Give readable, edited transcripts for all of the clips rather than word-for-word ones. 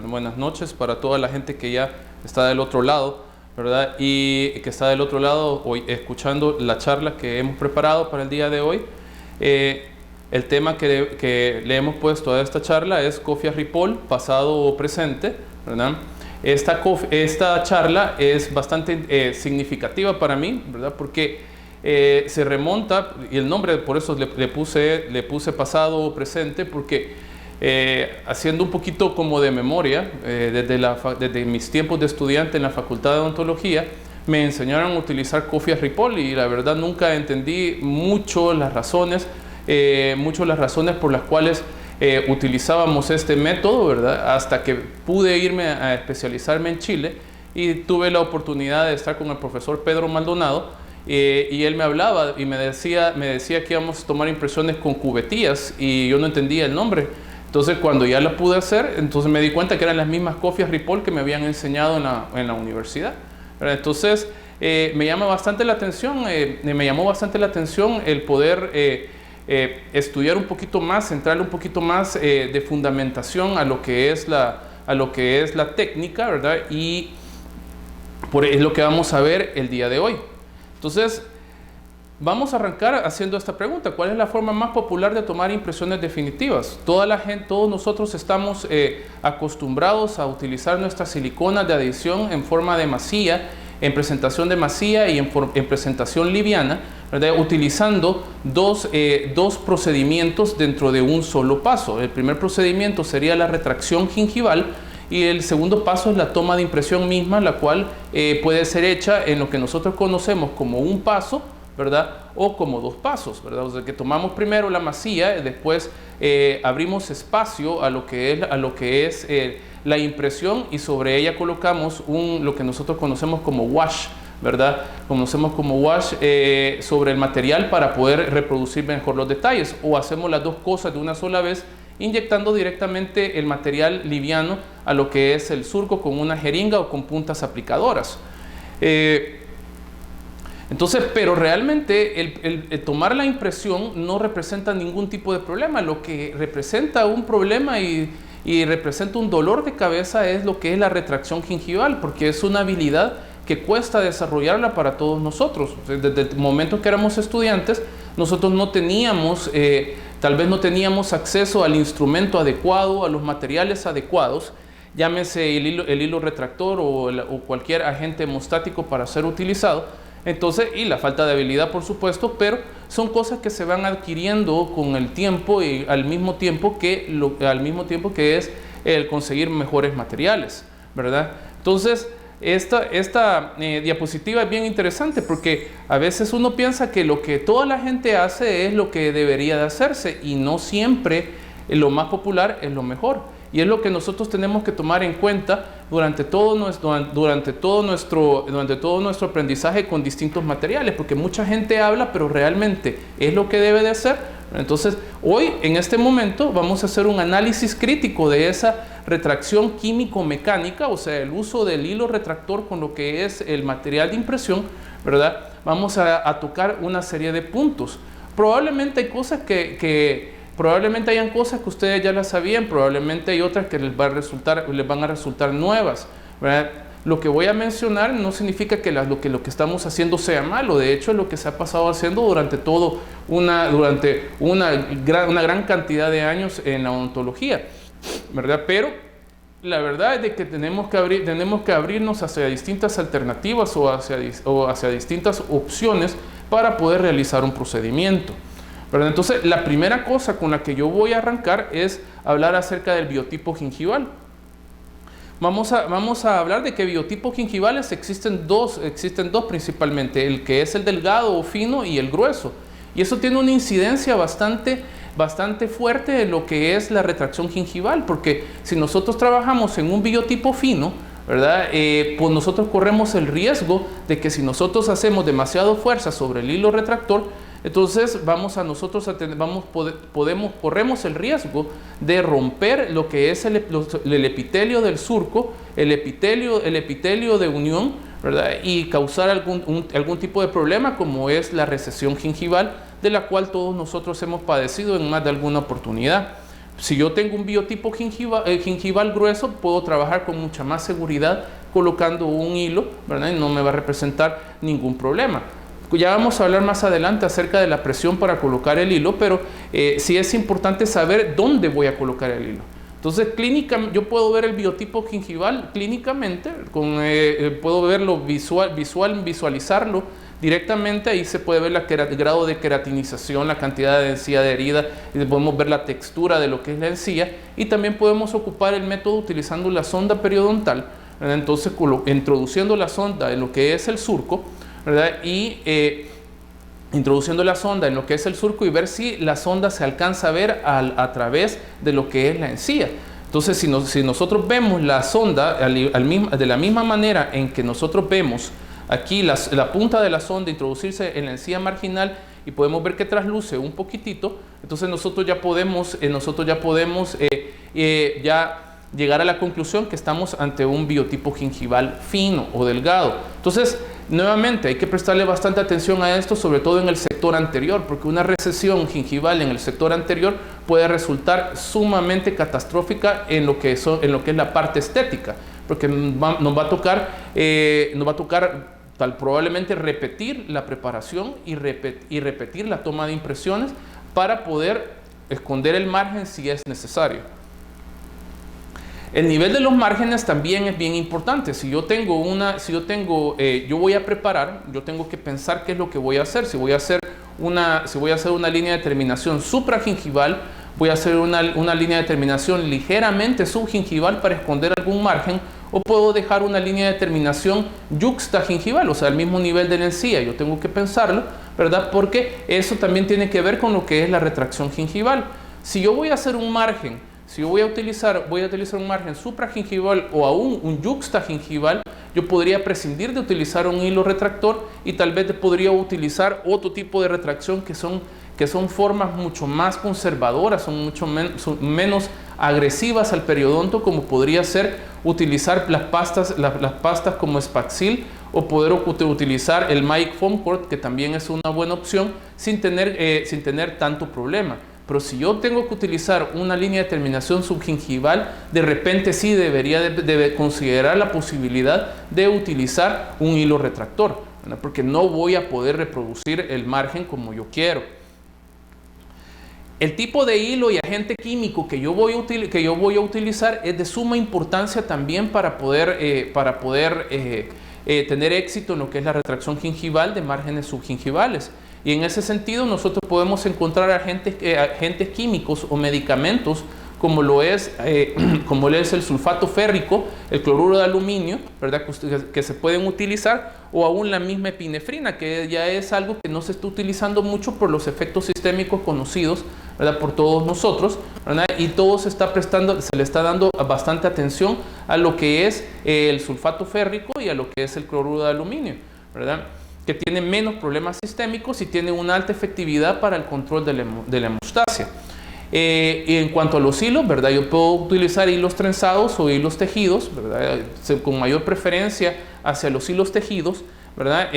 Buenas noches para toda la gente que ya está del otro lado, ¿verdad? Y que está del otro lado hoy escuchando la charla que hemos preparado para el día de hoy. El tema que le hemos puesto a esta charla es Kofi Ripoll, pasado o presente, ¿verdad? Esta charla es bastante significativa para mí, ¿verdad? Porque se remonta, y el nombre por eso le puse pasado o presente, porque haciendo un poquito como de memoria, desde mis tiempos de estudiante en la Facultad de Odontología, me enseñaron a utilizar Kofi Ripoll y la verdad nunca entendí mucho las razones por las cuales utilizábamos este método, ¿verdad? Hasta que pude irme a especializarme en Chile y tuve la oportunidad de estar con el profesor Pedro Maldonado, y él me hablaba y me decía que íbamos a tomar impresiones con cubetillas y yo no entendía el nombre. Entonces cuando ya la pude hacer, entonces me di cuenta que eran las mismas Kofi Ripoll que me habían enseñado en la universidad, ¿verdad? Entonces me llamó bastante la atención el poder estudiar un poquito más, centrarle un poquito más de fundamentación a lo que es la técnica, ¿verdad? Y es lo que vamos a ver el día de hoy. Entonces, vamos a arrancar haciendo esta pregunta: ¿cuál es la forma más popular de tomar impresiones definitivas? Todos nosotros estamos acostumbrados a utilizar nuestras siliconas de adición en forma de masilla, en presentación de masilla y en presentación liviana, ¿verdad? Utilizando dos procedimientos dentro de un solo paso. El primer procedimiento sería la retracción gingival y el segundo paso es la toma de impresión misma, la cual puede ser hecha en lo que nosotros conocemos como un paso, ¿verdad? O como dos pasos, ¿verdad? O sea, que tomamos primero la masilla, después abrimos espacio a lo que es la impresión y sobre ella colocamos lo que nosotros conocemos como wash, ¿verdad? Conocemos como wash sobre el material para poder reproducir mejor los detalles, o hacemos las dos cosas de una sola vez inyectando directamente el material liviano a lo que es el surco con una jeringa o con puntas aplicadoras. Entonces, pero realmente el tomar la impresión no representa ningún tipo de problema. Lo que representa un problema y representa un dolor de cabeza es lo que es la retracción gingival, porque es una habilidad que cuesta desarrollarla para todos nosotros. Desde el momento que éramos estudiantes, nosotros no teníamos, tal vez no teníamos acceso al instrumento adecuado, a los materiales adecuados, llámese el hilo retractor o cualquier agente hemostático para ser utilizado. Entonces, y la falta de habilidad, por supuesto, pero son cosas que se van adquiriendo con el tiempo y al mismo tiempo que es el conseguir mejores materiales, ¿verdad? Entonces, esta diapositiva es bien interesante porque a veces uno piensa que lo que toda la gente hace es lo que debería de hacerse y no siempre lo más popular es lo mejor. Y es lo que nosotros tenemos que tomar en cuenta durante todo nuestro aprendizaje con distintos materiales, porque mucha gente habla, pero realmente es lo que debe de hacer. Entonces, hoy, en este momento, vamos a hacer un análisis crítico de esa retracción químico-mecánica, o sea, el uso del hilo retractor con lo que es el material de impresión, ¿verdad? Vamos a tocar una serie de puntos. Probablemente hay cosas probablemente hayan cosas que ustedes ya las sabían, probablemente hay otras que les van a resultar nuevas, ¿verdad? Lo que voy a mencionar no significa que lo que estamos haciendo sea malo. De hecho, es lo que se ha pasado haciendo durante una gran cantidad de años en la odontología, ¿verdad? Pero la verdad es de que tenemos que abrirnos hacia distintas alternativas o hacia distintas opciones para poder realizar un procedimiento, ¿verdad? Entonces, la primera cosa con la que yo voy a arrancar es hablar acerca del biotipo gingival. Vamos a hablar de que biotipos gingivales existen dos principalmente, el que es el delgado o fino y el grueso. Y eso tiene una incidencia bastante fuerte en lo que es la retracción gingival, porque si nosotros trabajamos en un biotipo fino, ¿verdad? Pues nosotros corremos el riesgo de que si nosotros hacemos demasiado fuerza sobre el hilo retractor, entonces corremos el riesgo de romper lo que es el epitelio del surco, el epitelio de unión, ¿verdad? Y causar algún tipo de problema como es la recesión gingival, de la cual todos nosotros hemos padecido en más de alguna oportunidad. Si yo tengo un biotipo gingival grueso, puedo trabajar con mucha más seguridad colocando un hilo, ¿verdad? Y no me va a representar ningún problema. Ya vamos a hablar más adelante acerca de la presión para colocar el hilo, pero sí es importante saber dónde voy a colocar el hilo. Entonces, yo puedo ver el biotipo gingival clínicamente, puedo verlo visualizarlo directamente. Ahí se puede ver el grado de queratinización, la cantidad de encía adherida, y podemos ver la textura de lo que es la encía, y también podemos ocupar el método utilizando la sonda periodontal, ¿verdad? Entonces, introduciendo la sonda en lo que es el surco, ¿verdad? Y introduciendo la sonda en lo que es el surco y ver si la sonda se alcanza a ver a través de lo que es la encía. Entonces, si nosotros vemos la sonda de la misma manera en que nosotros vemos aquí la punta de la sonda introducirse en la encía marginal y podemos ver que trasluce un poquitito, entonces nosotros ya podemos llegar a la conclusión que estamos ante un biotipo gingival fino o delgado. Entonces, nuevamente, hay que prestarle bastante atención a esto, sobre todo en el sector anterior, porque una recesión gingival en el sector anterior puede resultar sumamente catastrófica en lo que es la parte estética, porque nos va a tocar probablemente repetir la preparación y repetir la toma de impresiones para poder esconder el margen si es necesario. El nivel de los márgenes también es bien importante. Yo voy a preparar, yo tengo que pensar qué es lo que voy a hacer. Si voy a hacer una línea de terminación supragingival, voy a hacer una línea de terminación ligeramente subgingival para esconder algún margen, o puedo dejar una línea de terminación yuxtagingival, o sea, al mismo nivel de la encía. Yo tengo que pensarlo, ¿verdad? Porque eso también tiene que ver con lo que es la retracción gingival. Si yo voy a hacer un margen, voy a utilizar un margen supragingival o aún un yuxtagingival, yo podría prescindir de utilizar un hilo retractor y tal vez podría utilizar otro tipo de retracción que son formas mucho más conservadoras, son menos agresivas al periodonto, como podría ser utilizar las pastas como Spaxil, o poder utilizar el Magic Foam Core, que también es una buena opción, sin tener tanto problema. Pero si yo tengo que utilizar una línea de terminación subgingival, de repente sí debería de considerar la posibilidad de utilizar un hilo retractor, ¿verdad? Porque no voy a poder reproducir el margen como yo quiero. El tipo de hilo y agente químico que yo voy a utilizar es de suma importancia también para poder tener éxito en lo que es la retracción gingival de márgenes subgingivales. Y en ese sentido nosotros podemos encontrar agentes químicos o medicamentos como lo es el sulfato férrico, el cloruro de aluminio, ¿verdad? Que se pueden utilizar, o aún la misma epinefrina, que ya es algo que no se está utilizando mucho por los efectos sistémicos conocidos, ¿verdad? Por todos nosotros, ¿verdad? Y todo se le está dando bastante atención a lo que es el sulfato férrico y a lo que es el cloruro de aluminio, ¿verdad? Que tiene menos problemas sistémicos y tiene una alta efectividad para el control de la hemostasia. Y en cuanto a los hilos, ¿verdad? Yo puedo utilizar hilos trenzados o hilos tejidos, ¿verdad? Con mayor preferencia hacia los hilos tejidos, ¿verdad?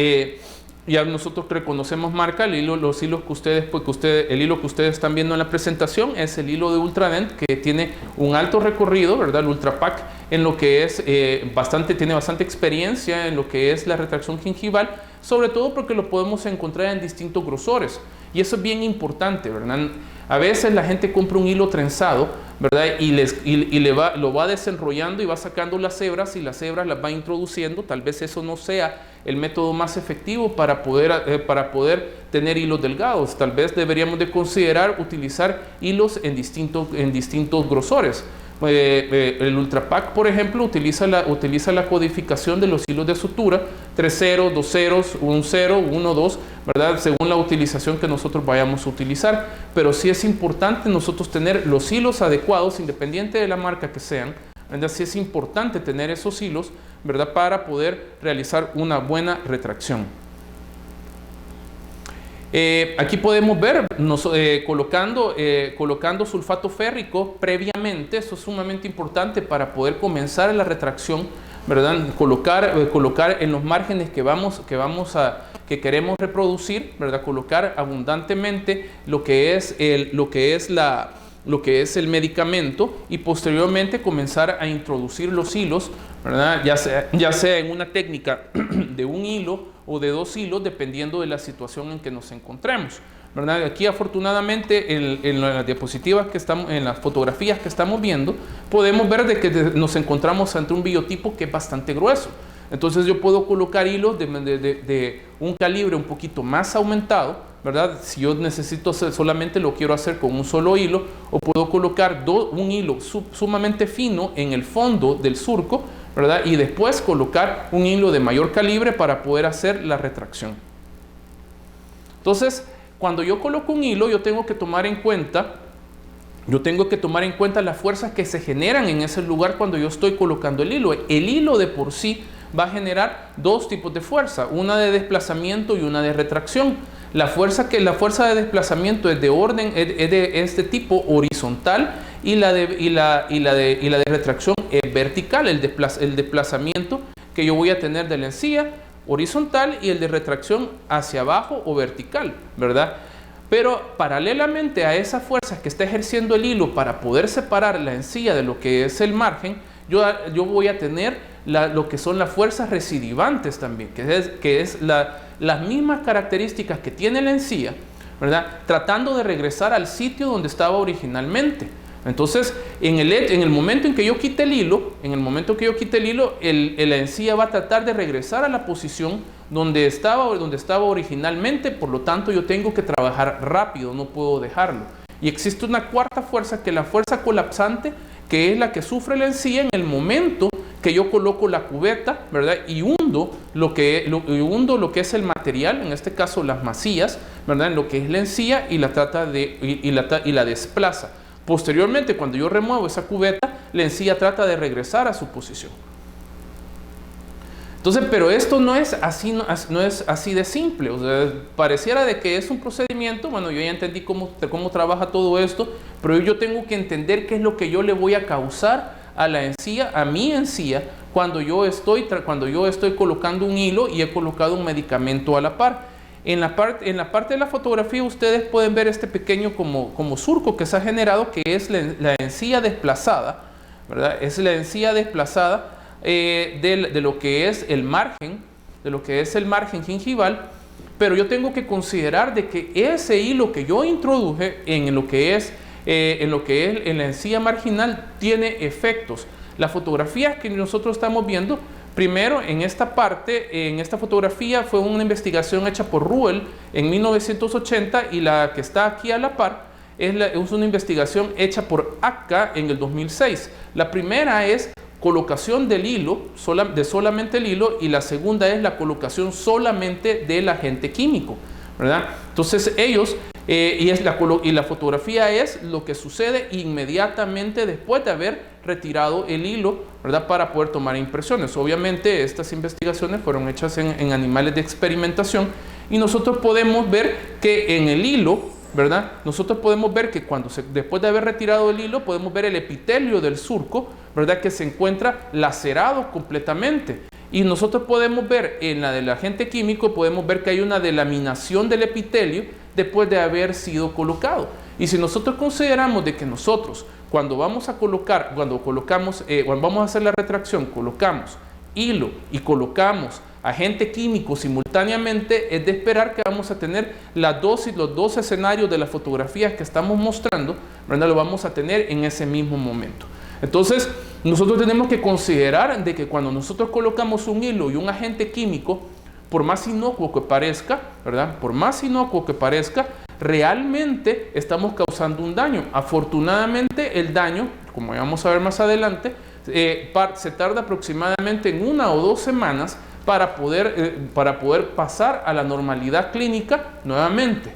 Ya nosotros reconocemos marca, el hilo que ustedes están viendo en la presentación es el hilo de Ultradent, que tiene un alto recorrido, ¿verdad? El Ultrapac, en lo que es tiene bastante experiencia en lo que es la retracción gingival, sobre todo porque lo podemos encontrar en distintos grosores. Y eso es bien importante, ¿verdad? A veces la gente compra un hilo trenzado, ¿verdad? Lo va desenrollando y va sacando las hebras, y las hebras las va introduciendo. Tal vez eso no sea el método más efectivo para poder tener hilos delgados. Tal vez deberíamos de considerar utilizar hilos en distintos grosores. El Ultrapac, por ejemplo, utiliza la codificación de los hilos de sutura, 3 ceros, 2 ceros, 1 0, 1 2, ¿verdad? Según la utilización que nosotros vayamos a utilizar. Pero sí es importante nosotros tener los hilos adecuados, independiente de la marca que sean, ¿verdad? Sí es importante tener esos hilos, ¿verdad? Para poder realizar una buena retracción. Aquí podemos ver colocando sulfato férrico previamente. Eso es sumamente importante para poder comenzar la retracción, ¿verdad? Colocar en los márgenes que queremos reproducir, ¿verdad? Colocar abundantemente lo que es el medicamento, y posteriormente comenzar a introducir los hilos, ¿verdad? Ya sea en una técnica de un hilo o de 2 hilos, dependiendo de la situación en que nos encontremos, ¿verdad? Aquí afortunadamente en las diapositivas en las fotografías que estamos viendo, podemos ver de que nos encontramos ante un biotipo que es bastante grueso. Entonces yo puedo colocar hilos de un calibre un poquito más aumentado, ¿verdad? Si yo solamente lo quiero hacer con un solo hilo, o puedo colocar un hilo sumamente fino en el fondo del surco, ¿verdad? Y después colocar un hilo de mayor calibre para poder hacer la retracción. Entonces, cuando yo coloco un hilo, yo tengo que tomar en cuenta las fuerzas que se generan en ese lugar cuando yo estoy colocando el hilo. El hilo de por sí va a generar 2 tipos de fuerza, una de desplazamiento y una de retracción. La fuerza de desplazamiento es de tipo horizontal, y la de retracción es vertical. El desplazamiento que yo voy a tener de la encía horizontal, y el de retracción hacia abajo o vertical, ¿verdad? Pero paralelamente a esas fuerzas que está ejerciendo el hilo para poder separar la encía de lo que es el margen, yo voy a tener lo que son las fuerzas recidivantes también, que es las mismas características que tiene la encía, ¿verdad? Tratando de regresar al sitio donde estaba originalmente. Entonces, en el momento en que yo quite el hilo, la encía va a tratar de regresar a la posición donde estaba originalmente. Por lo tanto, yo tengo que trabajar rápido, no puedo dejarlo. Y existe una cuarta fuerza, que es la fuerza colapsante, que es la que sufre la encía en el momento que yo coloco la cubeta, ¿verdad? Y hundo lo que es el material, en este caso las masías, ¿verdad? En lo que es la encía, y la desplaza. Posteriormente, cuando yo remuevo esa cubeta, la encía trata de regresar a su posición. Entonces, pero esto no es así, no es así de simple. O sea, pareciera de que es un procedimiento. Bueno, yo ya entendí cómo trabaja todo esto, pero yo tengo que entender qué es lo que yo le voy a causar a la encía, a mi encía, cuando yo estoy colocando un hilo y he colocado un medicamento a la par. En la parte de la fotografía ustedes pueden ver este pequeño como surco que se ha generado, que es la encía desplazada, ¿verdad? Es la encía desplazada de lo que es el margen, gingival, pero yo tengo que considerar de que ese hilo que yo introduje en la encía marginal tiene efectos. Las fotografías que nosotros estamos viendo, primero en esta fotografía fue una investigación hecha por Ruel en 1980 y la que está aquí a la par es una investigación hecha por ACCA en el 2006. La primera es colocación del hilo, solamente el hilo, y la segunda es la colocación solamente del agente químico, ¿verdad? Entonces ellos, y la fotografía es lo que sucede inmediatamente después de haber retirado el hilo, ¿verdad? Para poder tomar impresiones. Obviamente estas investigaciones fueron hechas en animales de experimentación y nosotros podemos ver que en el hilo, ¿verdad? Nosotros podemos ver que después de haber retirado el hilo, podemos ver el epitelio del surco, ¿verdad? Que se encuentra lacerado completamente. Y nosotros podemos ver en la del agente químico, podemos ver que hay una delaminación del epitelio después de haber sido colocado. Y si nosotros consideramos de que nosotros, cuando vamos a hacer la retracción, colocamos hilo y colocamos agente químico simultáneamente, es de esperar que vamos a tener los dos escenarios de las fotografías que estamos mostrando, ¿verdad? Lo vamos a tener en ese mismo momento. Entonces, nosotros tenemos que considerar de que cuando nosotros colocamos un hilo y un agente químico, por más inocuo que parezca, ¿verdad? Por más inocuo que parezca, realmente estamos causando un daño. Afortunadamente, el daño, como vamos a ver más adelante, se tarda aproximadamente en 1 o 2 semanas para poder pasar a la normalidad clínica nuevamente.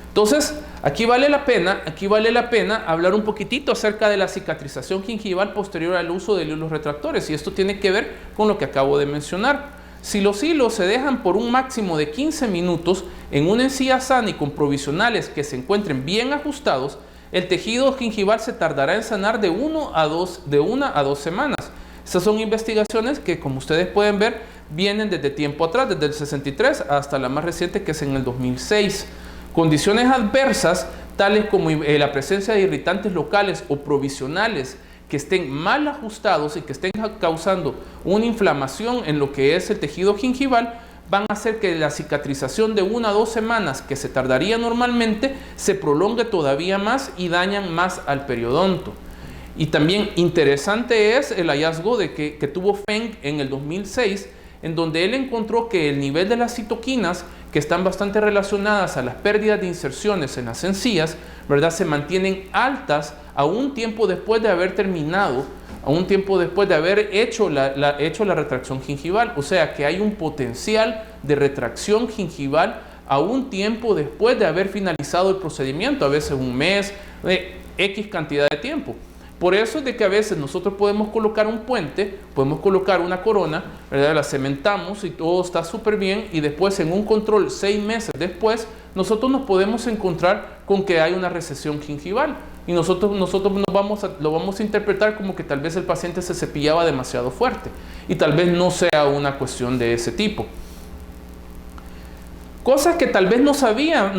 Entonces, aquí vale la pena hablar un poquitito acerca de la cicatrización gingival posterior al uso de hilos retractores, y esto tiene que ver con lo que acabo de mencionar. Si los hilos se dejan por un máximo de 15 minutos en una encía sana y con provisionales que se encuentren bien ajustados, el tejido gingival se tardará en sanar de 1 a 2 semanas. Estas son investigaciones que, como ustedes pueden ver, vienen desde tiempo atrás, desde el 63 hasta la más reciente, que es en el 2006. Condiciones adversas, tales como la presencia de irritantes locales o provisionales que estén mal ajustados y que estén causando una inflamación en lo que es el tejido gingival, van a hacer que la cicatrización de 1 a 2 semanas, que se tardaría normalmente, se prolongue todavía más y dañan más al periodonto. Y también interesante es el hallazgo que tuvo Feng en el 2006, en donde él encontró que el nivel de las citoquinas, que están bastante relacionadas a las pérdidas de inserciones en las encías, ¿verdad?, se mantienen altas a un tiempo después de haber terminado, a un tiempo después de haber hecho la retracción gingival. O sea que hay un potencial de retracción gingival a un tiempo después de haber finalizado el procedimiento, a veces un mes, X cantidad de tiempo. Por eso es de que a veces nosotros podemos colocar un puente, podemos colocar una corona, ¿verdad?, la cementamos y todo está súper bien, y después en un control 6 meses después, nosotros nos podemos encontrar con que hay una recesión gingival. Y nosotros lo vamos a interpretar como que tal vez el paciente se cepillaba demasiado fuerte. Y tal vez no sea una cuestión de ese tipo. Cosas que tal vez no sabíamos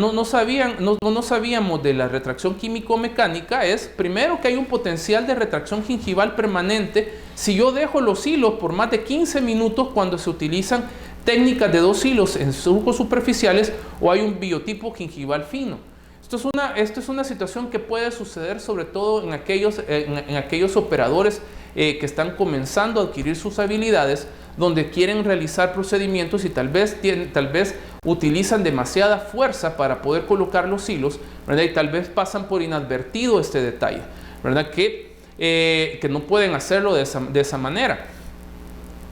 de la retracción químico-mecánica es, primero, que hay un potencial de retracción gingival permanente si yo dejo los hilos por más de 15 minutos cuando se utilizan técnicas de 2 hilos en surcos superficiales o hay un biotipo gingival fino. Esto es una situación que puede suceder sobre todo en aquellos operadores que están comenzando a adquirir sus habilidades, donde quieren realizar procedimientos y tal vez utilizan demasiada fuerza para poder colocar los hilos, ¿verdad? Y tal vez pasan por inadvertido este detalle, ¿verdad? Que no pueden hacerlo de esa manera.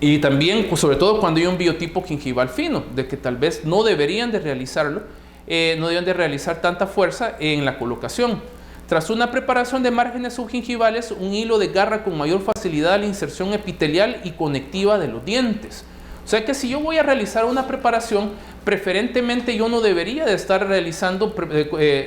Y también, pues, sobre todo cuando hay un biotipo gingival fino, de que tal vez no deberían de realizarlo, no deben de realizar tanta fuerza en la colocación. Tras una preparación de márgenes subgingivales, un hilo desgarra con mayor facilidad la inserción epitelial y conectiva de los dientes. O sea que si yo voy a realizar una preparación, preferentemente yo no debería de estar realizando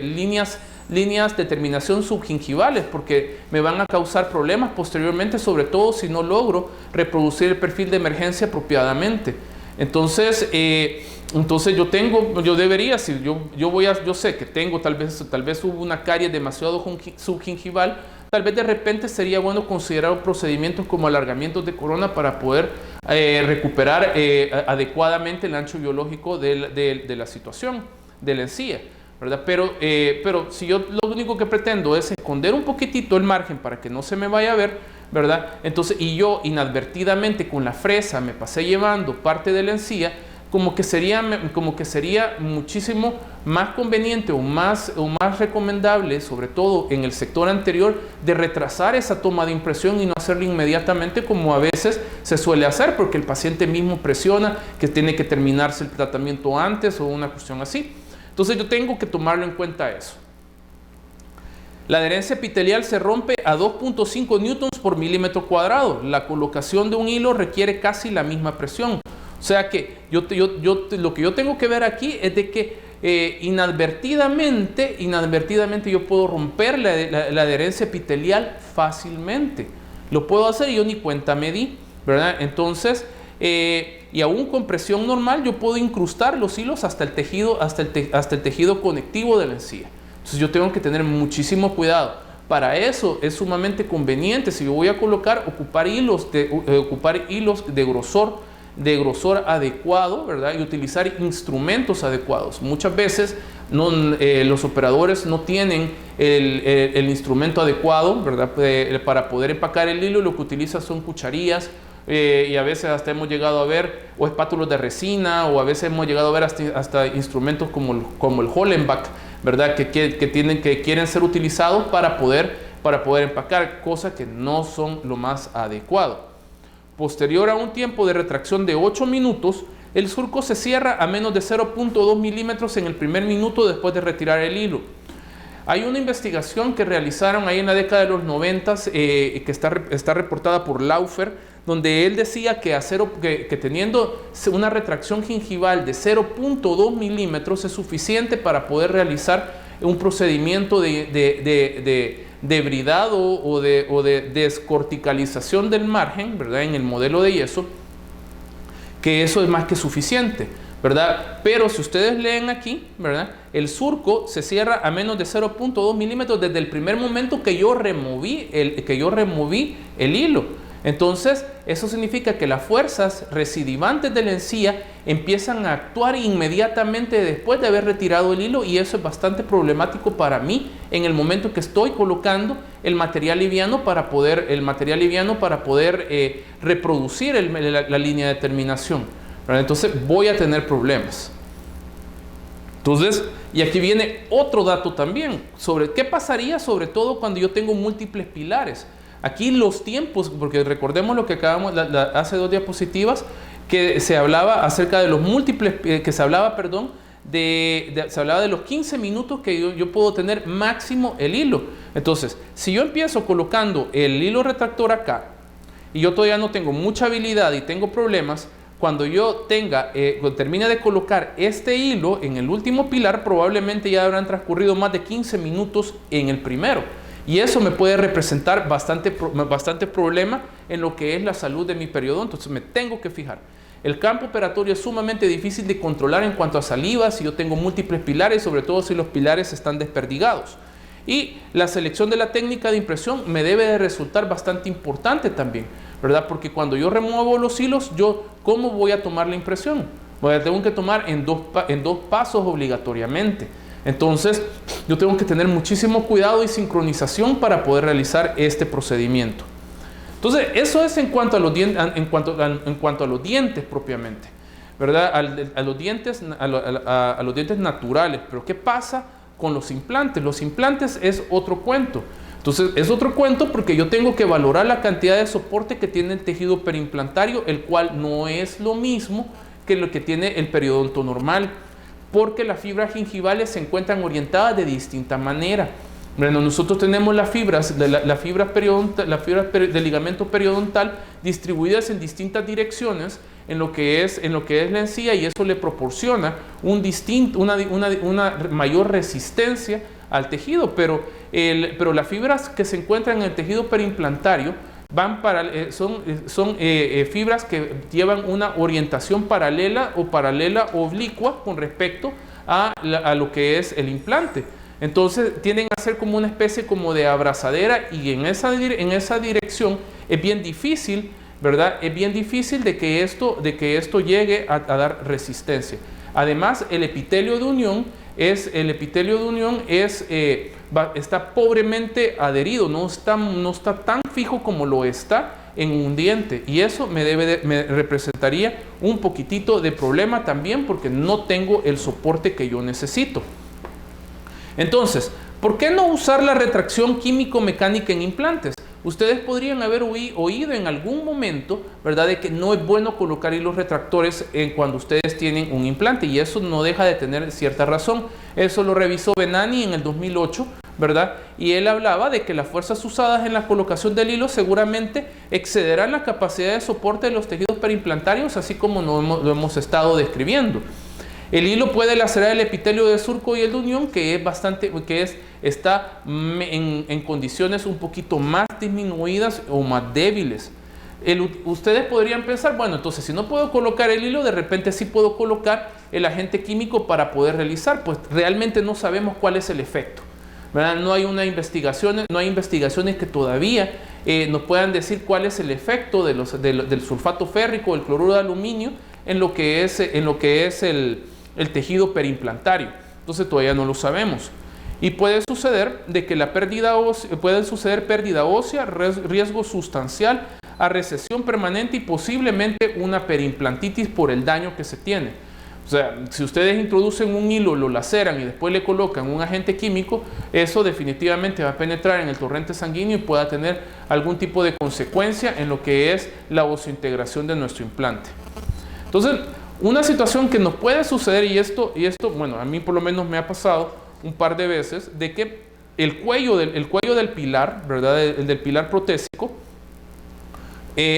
líneas de terminación subgingivales, porque me van a causar problemas posteriormente, sobre todo si no logro reproducir el perfil de emergencia apropiadamente. Entonces yo sé que tengo, tal vez hubo una caries demasiado subgingival, tal vez de repente sería bueno considerar procedimientos como alargamientos de corona para poder recuperar adecuadamente el ancho biológico de la situación, de la encía, ¿verdad? Pero si yo lo único que pretendo es esconder un poquitito el margen para que no se me vaya a ver, ¿verdad? Entonces, y yo inadvertidamente con la fresa me pasé llevando parte de la encía, como que sería muchísimo más conveniente o más recomendable, sobre todo en el sector anterior, de retrasar esa toma de impresión y no hacerlo inmediatamente como a veces se suele hacer, porque el paciente mismo presiona que tiene que terminarse el tratamiento antes o una cuestión así. Entonces yo tengo que tomarlo en cuenta eso. La adherencia epitelial se rompe a 2.5 newtons por milímetro cuadrado. La colocación de un hilo requiere casi la misma presión. O sea que lo que yo tengo que ver aquí es de que inadvertidamente yo puedo romper la adherencia epitelial fácilmente. Lo puedo hacer y yo ni cuenta me di, ¿verdad? Entonces, y aún con presión normal yo puedo incrustar los hilos hasta el tejido conectivo de la encía. Entonces yo tengo que tener muchísimo cuidado. Para eso es sumamente conveniente, si yo voy a colocar, ocupar hilos de grosor adecuado, ¿verdad? Y utilizar instrumentos adecuados. Muchas veces los operadores no tienen el instrumento adecuado, ¿verdad? Para poder empacar el hilo, lo que utilizan son cucharillas, y a veces hasta hemos llegado a ver o espátulas de resina, o a veces hemos llegado a ver hasta instrumentos como el Hollenbach, ¿verdad? Que quieren ser utilizados para poder empacar, cosas que no son lo más adecuado. Posterior a un tiempo de retracción de 8 minutos, el surco se cierra a menos de 0.2 milímetros en el primer minuto después de retirar el hilo. Hay una investigación que realizaron ahí en la década de los 90 que está reportada por Laufer, donde él decía que teniendo una retracción gingival de 0.2 milímetros es suficiente para poder realizar un procedimiento de bridado o de descorticalización del margen, ¿verdad? En el modelo de yeso, que eso es más que suficiente, ¿verdad? Pero si ustedes leen aquí, ¿verdad? El surco se cierra a menos de 0.2 milímetros desde el primer momento que yo removí el hilo. Entonces, eso significa que las fuerzas recidivantes de la encía empiezan a actuar inmediatamente después de haber retirado el hilo, y eso es bastante problemático para mí en el momento que estoy colocando el material liviano para poder reproducir la línea de terminación, ¿verdad? Entonces voy a tener problemas. Entonces, y aquí viene otro dato también sobre qué pasaría sobre todo cuando yo tengo múltiples pilares. Aquí los tiempos, porque recordemos lo que acabamos hace 2 diapositivas, que se hablaba acerca de los múltiples, se hablaba de los 15 minutos que yo puedo tener máximo el hilo. Entonces, si yo empiezo colocando el hilo retractor acá, y yo todavía no tengo mucha habilidad y tengo problemas, cuando yo termine de colocar este hilo en el último pilar, probablemente ya habrán transcurrido más de 15 minutos en el primero. Y eso me puede representar bastante problema en lo que es la salud de mi periodo. Entonces me tengo que fijar. El campo operatorio es sumamente difícil de controlar en cuanto a saliva si yo tengo múltiples pilares, sobre todo si los pilares están desperdigados. Y la selección de la técnica de impresión me debe de resultar bastante importante también, ¿verdad? Porque cuando yo remuevo los hilos, ¿cómo voy a tomar la impresión? Tengo que tomar en dos pasos obligatoriamente. Entonces, yo tengo que tener muchísimo cuidado y sincronización para poder realizar este procedimiento. Entonces, eso es en cuanto a los dientes propiamente, ¿verdad? A los dientes naturales. Pero ¿qué pasa con los implantes? Los implantes es otro cuento. Entonces, es otro cuento porque yo tengo que valorar la cantidad de soporte que tiene el tejido perimplantario, el cual no es lo mismo que lo que tiene el periodonto normal, porque las fibras gingivales se encuentran orientadas de distinta manera. Bueno, nosotros tenemos las fibras, las fibras del ligamento periodontal distribuidas en distintas direcciones en lo que es la encía, y eso le proporciona una mayor resistencia al tejido, pero las fibras que se encuentran en el tejido periimplantario son fibras que llevan una orientación paralela o oblicua con respecto a lo que es el implante. Entonces tienden a ser como una especie como de abrazadera, y en esa dirección es bien difícil, ¿verdad? Es bien difícil de que esto llegue a dar resistencia. Además, el epitelio de unión está pobremente adherido, no está tan fijo como lo está en un diente, y eso me representaría un poquitito de problema también, porque no tengo el soporte que yo necesito. Entonces, ¿por qué no usar la retracción químico-mecánica en implantes? Ustedes podrían haber oído en algún momento, ¿verdad?, de que no es bueno colocar hilos retractores cuando ustedes tienen un implante, y eso no deja de tener cierta razón. Eso lo revisó Benani en el 2008, ¿verdad? Y él hablaba de que las fuerzas usadas en la colocación del hilo seguramente excederán la capacidad de soporte de los tejidos periimplantarios, así como lo hemos estado describiendo. El hilo puede lacerar el epitelio de surco y el de unión, está en condiciones un poquito más disminuidas o más débiles. Ustedes podrían pensar, bueno, entonces si no puedo colocar el hilo, de repente sí puedo colocar el agente químico para poder realizar. Pues realmente no sabemos cuál es el efecto, ¿verdad? No hay investigaciones que todavía nos puedan decir cuál es el efecto del sulfato férrico o el cloruro de aluminio en lo que es el tejido periimplantario. Entonces todavía no lo sabemos. Y puede suceder puede suceder pérdida ósea, riesgo sustancial a recesión permanente y posiblemente una periimplantitis por el daño que se tiene. O sea, si ustedes introducen un hilo, lo laceran y después le colocan un agente químico, eso definitivamente va a penetrar en el torrente sanguíneo y pueda tener algún tipo de consecuencia en lo que es la osseointegración de nuestro implante. Entonces, una situación que nos puede suceder, y esto, bueno, a mí por lo menos me ha pasado un par de veces, de que el cuello del pilar, ¿verdad?, el del pilar protésico,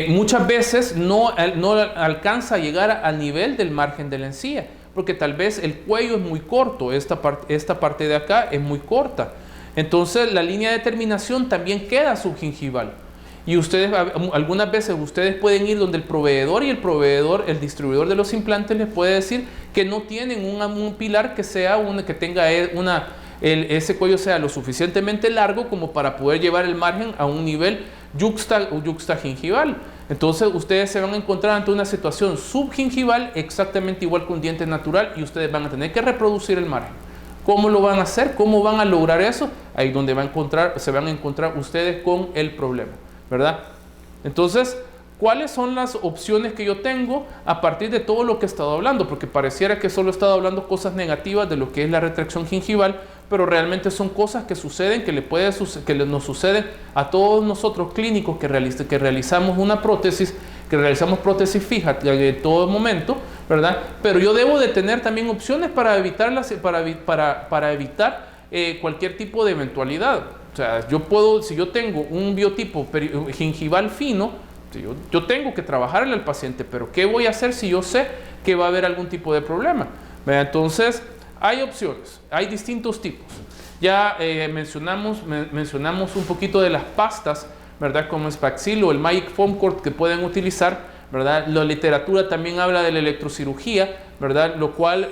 muchas veces no alcanza a llegar al nivel del margen de la encía, porque tal vez el cuello es muy corto, esta parte de acá es muy corta. Entonces la línea de terminación también queda subgingival. Y algunas veces ustedes pueden ir donde el proveedor, y el distribuidor de los implantes les puede decir que no tienen un pilar que tenga ese cuello sea lo suficientemente largo como para poder llevar el margen a un nivel yuxtagingival. Entonces ustedes se van a encontrar ante una situación subgingival exactamente igual que un diente natural, y ustedes van a tener que reproducir el margen. ¿Cómo lo van a hacer? ¿Cómo van a lograr eso? Ahí donde se van a encontrar ustedes con el problema, ¿verdad? Entonces, ¿cuáles son las opciones que yo tengo a partir de todo lo que he estado hablando? Porque pareciera que solo he estado hablando cosas negativas de lo que es la retracción gingival, pero realmente son cosas que suceden, que nos suceden a todos nosotros clínicos que realizamos una prótesis, que realizamos prótesis fija en todo momento, ¿verdad? Pero yo debo de tener también opciones para evitar cualquier tipo de eventualidad. O sea, si yo tengo un biotipo gingival fino, yo tengo que trabajarle al paciente, pero ¿qué voy a hacer si yo sé que va a haber algún tipo de problema? Entonces, hay opciones, hay distintos tipos. Ya mencionamos un poquito de las pastas, ¿verdad?, como Spaxil o el Magic Foam Cord que pueden utilizar, ¿verdad? La literatura también habla de la electrocirugía, ¿verdad?, lo cual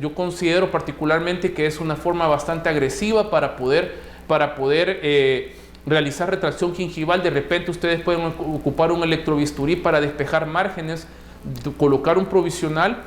yo considero particularmente que es una forma bastante agresiva para poder realizar retracción gingival. De repente ustedes pueden ocupar un electrobisturí para despejar márgenes, colocar un provisional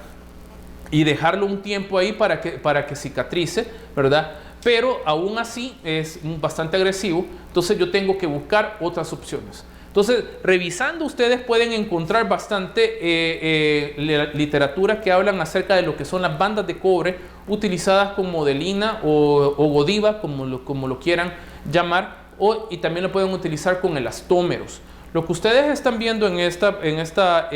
y dejarlo un tiempo ahí para que cicatrice, ¿verdad? Pero aún así es bastante agresivo, entonces yo tengo que buscar otras opciones. Entonces, revisando, ustedes pueden encontrar bastante literatura que hablan acerca de lo que son las bandas de cobre utilizadas con modelina o Godiva, como lo quieran llamar, y también lo pueden utilizar con elastómeros. Lo que ustedes están viendo en esta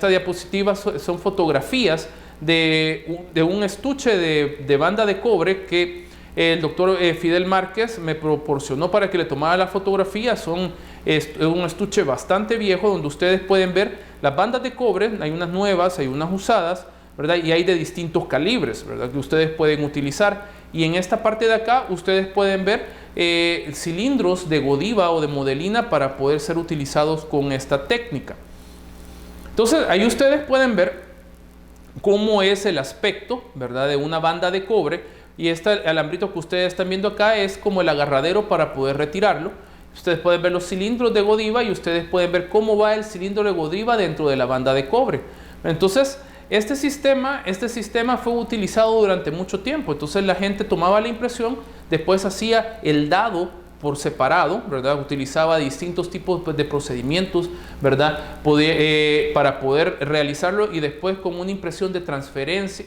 diapositiva son fotografías de un estuche de banda de cobre que el doctor Fidel Márquez me proporcionó para que le tomara la fotografía. Es un estuche bastante viejo donde ustedes pueden ver las bandas de cobre. Hay unas nuevas, hay unas usadas, ¿verdad? Y hay de distintos calibres, ¿verdad?, que ustedes pueden utilizar. Y en esta parte de acá ustedes pueden ver cilindros de Godiva o de modelina para poder ser utilizados con esta técnica. Entonces ahí ustedes pueden ver cómo es el aspecto, ¿verdad?, de una banda de cobre. Y este alambrito que ustedes están viendo acá es como el agarradero para poder retirarlo. Ustedes pueden ver los cilindros de Godiva y ustedes pueden ver cómo va el cilindro de Godiva dentro de la banda de cobre. Entonces, este sistema fue utilizado durante mucho tiempo. Entonces la gente tomaba la impresión, después hacía el dado por separado, ¿verdad? Utilizaba distintos tipos de procedimientos, ¿verdad?, para poder realizarlo, y después con una impresión de transferencia,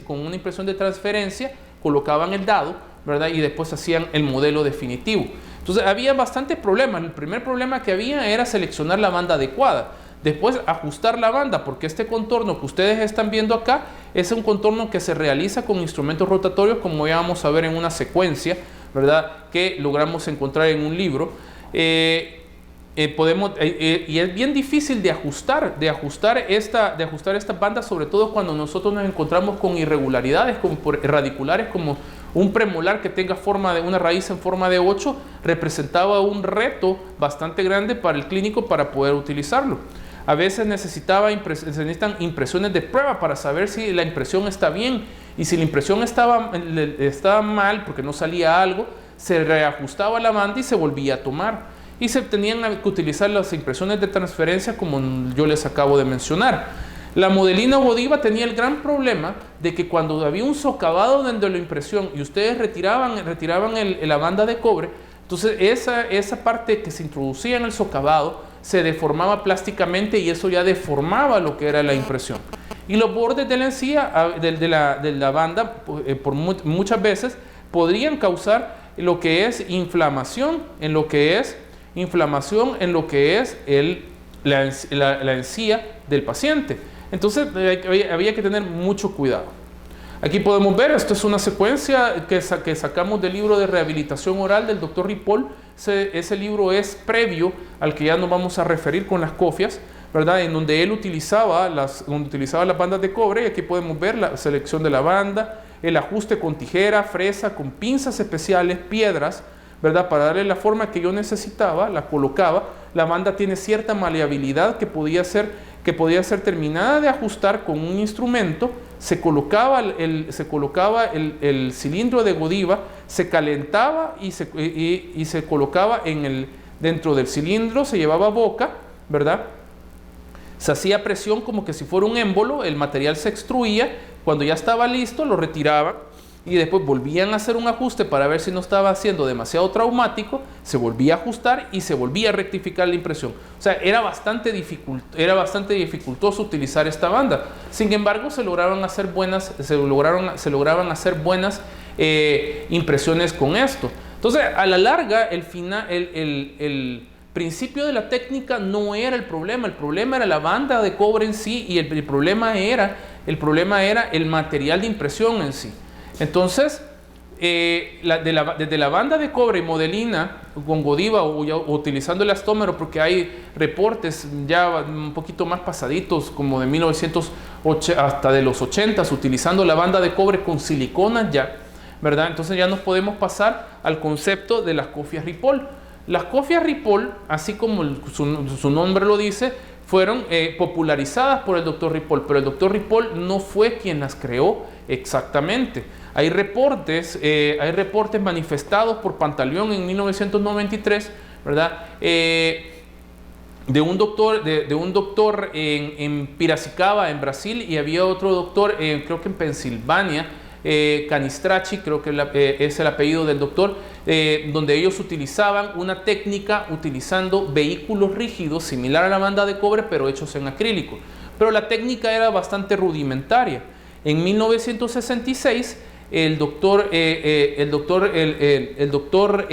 colocaban el dado, ¿verdad?, y después hacían el modelo definitivo. Entonces había bastantes problemas. El primer problema que había era seleccionar la banda adecuada. Después ajustar la banda, porque este contorno que ustedes están viendo acá es un contorno que se realiza con instrumentos rotatorios, como ya vamos a ver en una secuencia, ¿verdad?, que logramos encontrar en un libro. Y es bien difícil de ajustar estas bandas, sobre todo cuando nosotros nos encontramos con irregularidades como radiculares, como un premolar que tenga forma de una raíz en forma de 8, representaba un reto bastante grande para el clínico para poder utilizarlo. A veces se necesitan impresiones de prueba para saber si la impresión está bien, y si la impresión estaba mal porque no salía algo, se reajustaba la banda y se volvía a tomar. Y se tenían que utilizar las impresiones de transferencia, como yo les acabo de mencionar. La modelina Godiva tenía el gran problema de que cuando había un socavado dentro de la impresión y ustedes retiraban la banda de cobre, entonces esa parte que se introducía en el socavado se deformaba plásticamente, y eso ya deformaba lo que era la impresión. Y los bordes de la encía, de la banda, muchas veces podrían causar lo que es inflamación en lo que es la encía del paciente. Entonces había que tener mucho cuidado. Aquí podemos ver, esto es una secuencia que sacamos del libro de rehabilitación oral del doctor Ripoll. Ese libro es previo al que ya nos vamos a referir con las cofias, ¿verdad?, en donde él utilizaba las bandas de cobre. Y aquí podemos ver la selección de la banda, el ajuste con tijera, fresa, con pinzas especiales, piedras, ¿verdad?, para darle la forma que yo necesitaba. La colocaba. La banda tiene cierta maleabilidad que podía ser terminada de ajustar con un instrumento. Se colocaba el cilindro de Godiva, se calentaba y se colocaba dentro del cilindro, se llevaba boca, ¿verdad? Se hacía presión como que si fuera un émbolo, el material se extruía. Cuando ya estaba listo, lo retiraban y después volvían a hacer un ajuste para ver si no estaba siendo demasiado traumático. Se volvía a ajustar y se volvía a rectificar la impresión. O sea, era bastante dificultoso utilizar esta banda. Sin embargo, se lograban hacer buenas impresiones con esto. Entonces, a la larga, el principio de la técnica no era el problema era la banda de cobre en sí, y el problema era el material de impresión en sí. Entonces, desde la banda de cobre y modelina con Godiva o utilizando el elastómero, porque hay reportes ya un poquito más pasaditos, como de 1980 hasta de los 80s, utilizando la banda de cobre con silicona ya, ¿verdad? Entonces ya nos podemos pasar al concepto de las cofias Ripoll. Las cofias Ripoll, así como su nombre lo dice, fueron popularizadas por el doctor Ripoll, pero el doctor Ripoll no fue quien las creó exactamente. Hay reportes manifestados por Pantaleón en 1993, ¿verdad? De un doctor en Piracicaba, en Brasil, y había otro doctor, creo que en Pensilvania, Canistracci, creo que es el apellido del doctor, donde ellos utilizaban una técnica utilizando vehículos rígidos similar a la banda de cobre, pero hechos en acrílico. Pero la técnica era bastante rudimentaria. En 1966, el doctor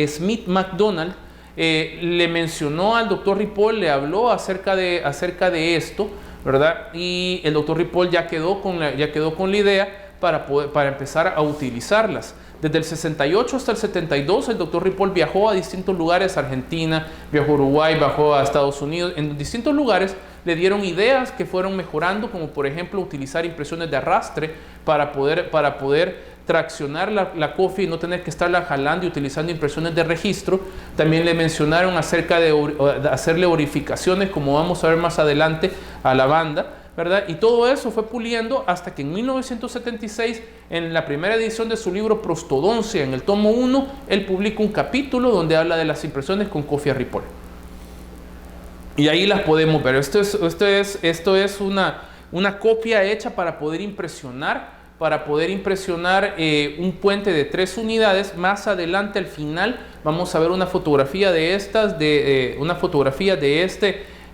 Smith McDonald le mencionó al doctor Ripoll, le habló acerca de esto, ¿verdad? Y el doctor Ripoll ya quedó con la idea para empezar a utilizarlas. Desde el 68 hasta el 72, el doctor Ripoll viajó a distintos lugares, Argentina, viajó a Uruguay, viajó a Estados Unidos. En distintos lugares le dieron ideas que fueron mejorando, como por ejemplo utilizar impresiones de arrastre para poder traccionar la cofia y no tener que estarla jalando y utilizando impresiones de registro. También le mencionaron acerca de hacerle orificaciones, como vamos a ver más adelante, a la banda, ¿verdad? Y todo eso fue puliendo hasta que en 1976, en la primera edición de su libro Prostodoncia, en el tomo 1, él publica un capítulo donde habla de las impresiones con cofia Ripoll. Y ahí las podemos ver. Esto es una copia hecha para poder impresionar un puente de 3 unidades. Más adelante, al final, vamos a ver una fotografía de estas, de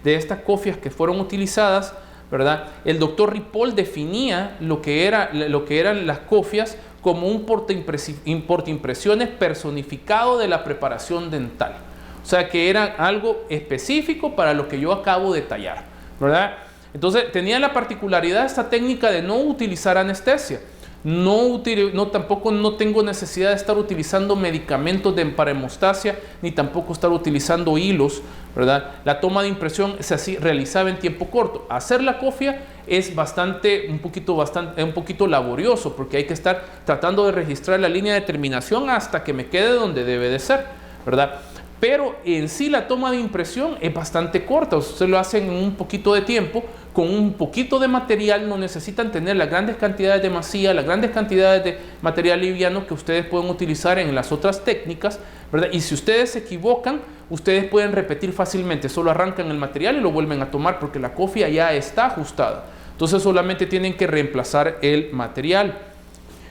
estas cofias que fueron utilizadas, ¿verdad? El doctor Ripoll definía lo que eran las cofias como un portaimpresiones personificado de la preparación dental. O sea, que era algo específico para lo que yo acabo de detallar, ¿verdad? Entonces, tenía la particularidad esta técnica de no utilizar anestesia. Tampoco no tengo necesidad de estar utilizando medicamentos para hemostasia, ni tampoco estar utilizando hilos, ¿verdad? La toma de impresión se realizaba en tiempo corto. Hacer la cofia es un poquito laborioso, porque hay que estar tratando de registrar la línea de terminación hasta que me quede donde debe de ser, ¿verdad? Pero en sí la toma de impresión es bastante corta. Ustedes lo hacen en un poquito de tiempo, con un poquito de material. No necesitan tener las grandes cantidades de masía, las grandes cantidades de material liviano que ustedes pueden utilizar en las otras técnicas, ¿verdad? Y si ustedes se equivocan, ustedes pueden repetir fácilmente. Solo arrancan el material y lo vuelven a tomar porque la cofia ya está ajustada. Entonces solamente tienen que reemplazar el material.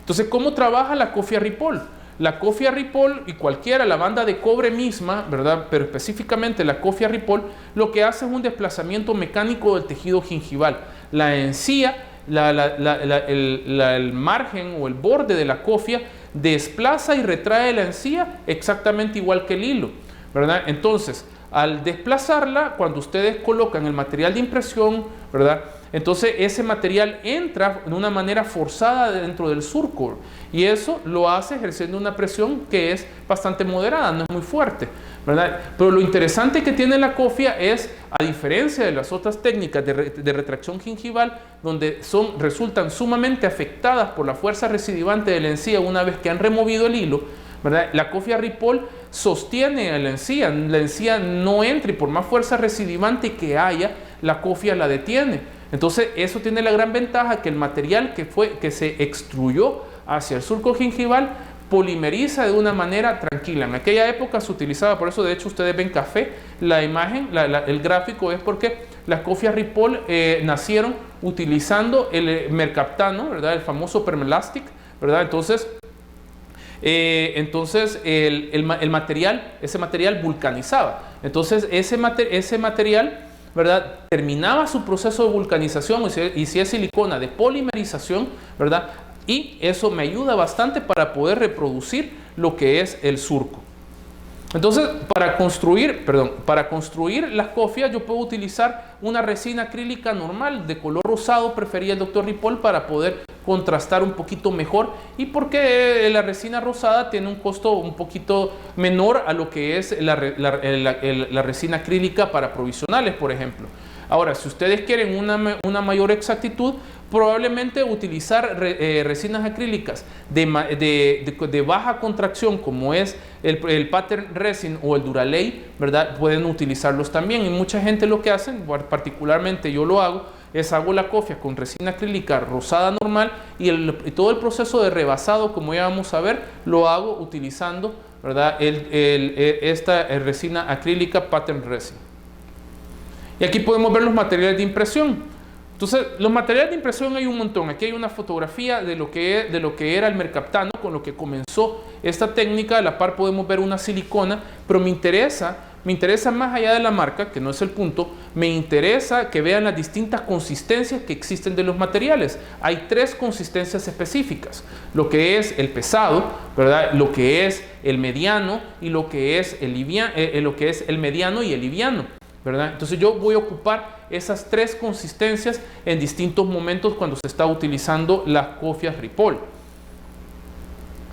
Entonces, ¿cómo trabaja la cofia Ripoll? La cofia Ripoll y la banda de cobre misma, ¿verdad? Pero específicamente la cofia Ripoll, lo que hace es un desplazamiento mecánico del tejido gingival. La encía, el margen o el borde de la cofia desplaza y retrae la encía exactamente igual que el hilo, ¿verdad? Entonces, al desplazarla, cuando ustedes colocan el material de impresión, ¿verdad? Entonces ese material entra de una manera forzada dentro del surco y eso lo hace ejerciendo una presión que es bastante moderada, no es muy fuerte, ¿verdad? Pero lo interesante que tiene la cofia es, a diferencia de las otras técnicas de retracción gingival, donde resultan sumamente afectadas por la fuerza recidivante de la encía una vez que han removido el hilo, ¿verdad? La cofia Ripoll sostiene a la encía no entra y por más fuerza recidivante que haya, la cofia la detiene. Entonces eso tiene la gran ventaja que el material que se extruyó hacia el surco gingival polimeriza de una manera tranquila. En aquella época se utilizaba, por eso de hecho ustedes ven café, la imagen, el gráfico es porque las cofias Ripoll nacieron utilizando el mercaptano, ¿verdad? El famoso Permelastic, ¿verdad? Entonces ese material vulcanizaba. Entonces ese material, ¿verdad? Terminaba su proceso de vulcanización y si es silicona de polimerización, ¿verdad? Y eso me ayuda bastante para poder reproducir lo que es el surco. Entonces, para construir las cofias yo puedo utilizar una resina acrílica normal de color rosado, prefería el doctor Ripoll para poder contrastar un poquito mejor y porque la resina rosada tiene un costo un poquito menor a lo que es la resina acrílica para provisionales, por ejemplo. Ahora, si ustedes quieren una mayor exactitud, probablemente utilizar resinas acrílicas de baja contracción, como es el Pattern Resin o el Duralay, ¿verdad? Pueden utilizarlos también. Y mucha gente lo que hacen, particularmente yo lo hago, es hago la cofia con resina acrílica rosada normal y todo el proceso de rebasado, como ya vamos a ver, lo hago utilizando, ¿verdad? esta resina acrílica Pattern Resin. Y aquí podemos ver los materiales de impresión. Entonces, los materiales de impresión hay un montón. Aquí hay una fotografía de lo que era el mercaptano, con lo que comenzó esta técnica. A la par podemos ver una silicona, pero me interesa más allá de la marca, que no es el punto, me interesa que vean las distintas consistencias que existen de los materiales. Hay 3 consistencias específicas, lo que es el pesado, ¿verdad? Lo que es el mediano y lo que es el mediano y el liviano, ¿verdad? Entonces yo voy a ocupar esas 3 consistencias en distintos momentos cuando se está utilizando las cofias Ripoll.